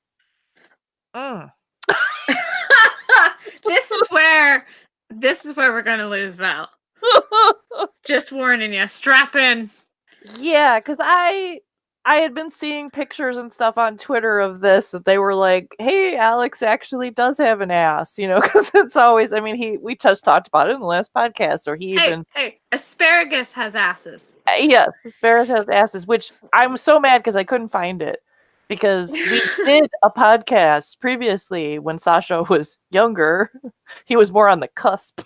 This is where we're gonna lose Val. Just warning you. Strap in. Yeah, because I I had been seeing pictures and stuff on Twitter of this that they were like, "Hey, Alex actually does have an ass," you know, because it's always. I mean, we just talked about it in the last podcast, or he even. Hey, asparagus has asses. Yes, Zverev has asses, which I'm so mad because I couldn't find it. Because we did a podcast previously when Sasha was younger. He was more on the cusp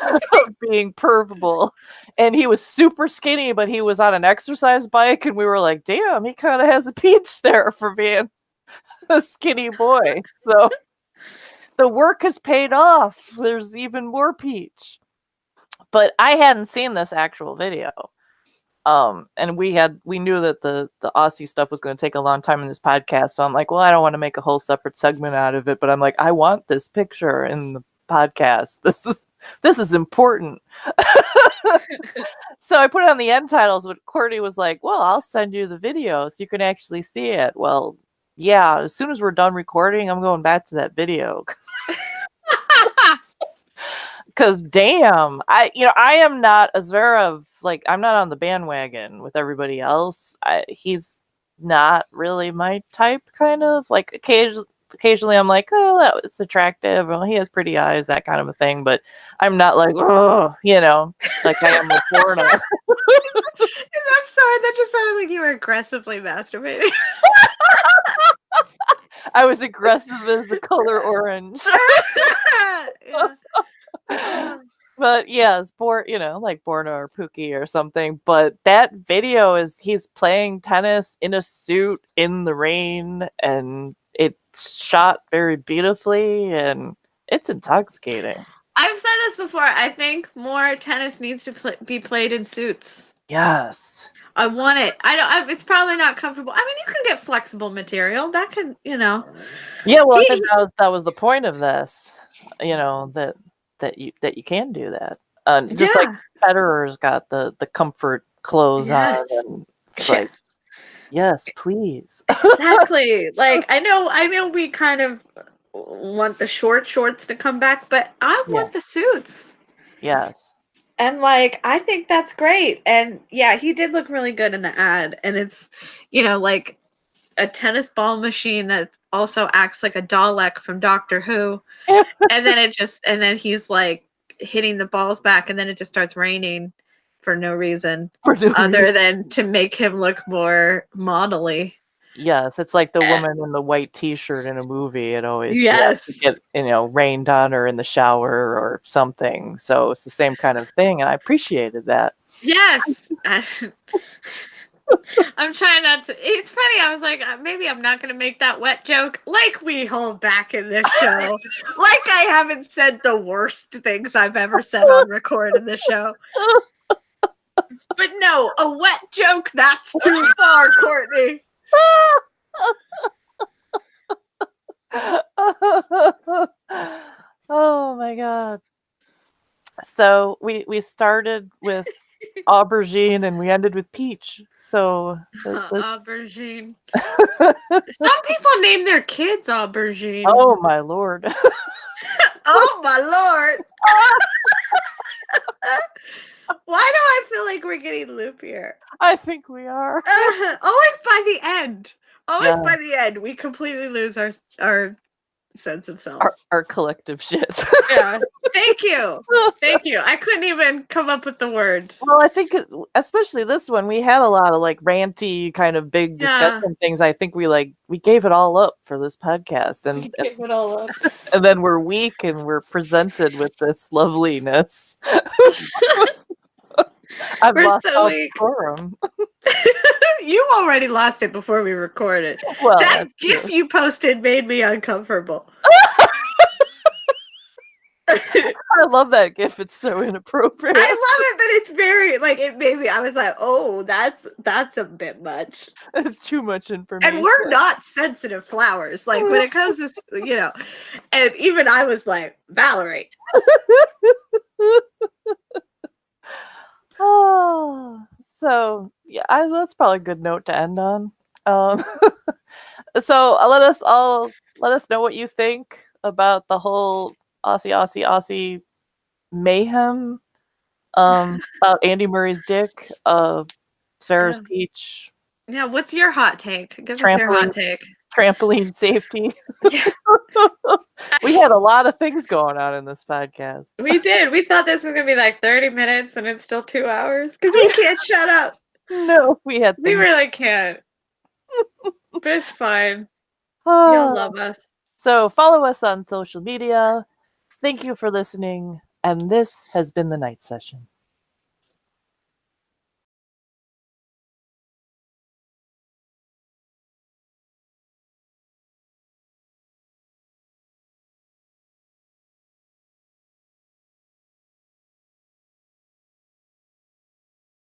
of being pervable. And he was super skinny, but he was on an exercise bike. And we were like, damn, he kind of has a peach there for being a skinny boy. So the work has paid off. There's even more peach. But I hadn't seen this actual video. And we knew that the Aussie stuff was going to take a long time in this podcast. So I'm like, well, I don't want to make a whole separate segment out of it, but I'm like, I want this picture in the podcast. This is important. So I put it on the end titles, but Courtney was like, well, I'll send you the video so you can actually see it. Well, yeah, as soon as we're done recording, I'm going back to that video. Because damn, I am not a Zverev, like, I'm not on the bandwagon with everybody else. He's not really my type, kind of. Like, occasionally I'm like, oh, that was attractive. Well, he has pretty eyes, that kind of a thing. But I'm not like, oh, like I am with porno. I'm sorry, that just sounded like you were aggressively masturbating. I was aggressive as the color orange. Yeah. But yes, like Borna or Pookie or something. But that video is he's playing tennis in a suit in the rain, and it's shot very beautifully, and it's intoxicating. I've said this before. I think more tennis needs to be played in suits. Yes. I want it. It's probably not comfortable. I mean, you can get flexible material. That can, Yeah, well, I think that was the point of this. That you can do that. Just like Federer's got the comfort clothes on, and it's like, yes, please. Exactly. Like I know we kind of want the shorts to come back, but I want the suits. Yes. And like I think that's great. And yeah, he did look really good in the ad. And it's like a tennis ball machine that also acts like a Dalek from Doctor Who. and then he's like hitting the balls back, and then it just starts raining for no reason other than to make him look more modelly. Yes, it's like the woman in the white t-shirt in a movie. It always get rained on her in the shower or something. So it's the same kind of thing, and I appreciated that. Yes. I'm trying not to. It's funny. I was like, maybe I'm not going to make that wet joke like we hold back in this show. Like I haven't said the worst things I've ever said on record in this show. But no, a wet joke, that's too far, Courtney. Oh my god. So we started with aubergine and we ended with peach. So aubergine. Some people name their kids aubergine. Oh my lord. Oh my lord. Why do I feel like we're getting loopier? I think we are. Always by the end. By the end, we completely lose our sense of self. Our collective shit. Yeah. Thank you. I couldn't even come up with the word. Well, I think especially this one, we had a lot of like ranty kind of big discussion things. I think we gave it all up for this podcast, and we gave it all up. And then we're weak and we're presented with this loveliness. I've lost all decorum. You already lost it before we recorded. Well, that GIF you posted made me uncomfortable. I love that GIF. It's so inappropriate. I love it, but it's very it made me. I was like, oh, that's a bit much. It's too much information. And we're not sensitive flowers. Like when it comes to and even I was like, Valerie. Oh, so yeah, that's probably a good note to end on. So let us know what you think about the whole Aussie mayhem. About Andy Murray's dick, Sarah's peach. Yeah, what's your hot take? Give us your hot take. Trampoline safety. Yeah, We had a lot of things going on in this podcast. we did. We thought this was gonna be like 30 minutes, and it's still 2 hours because we can't shut up. No, we had We things. really can't. But it's fine. You'll love us. So follow us on social media. Thank you for listening. And this has been the Night Session.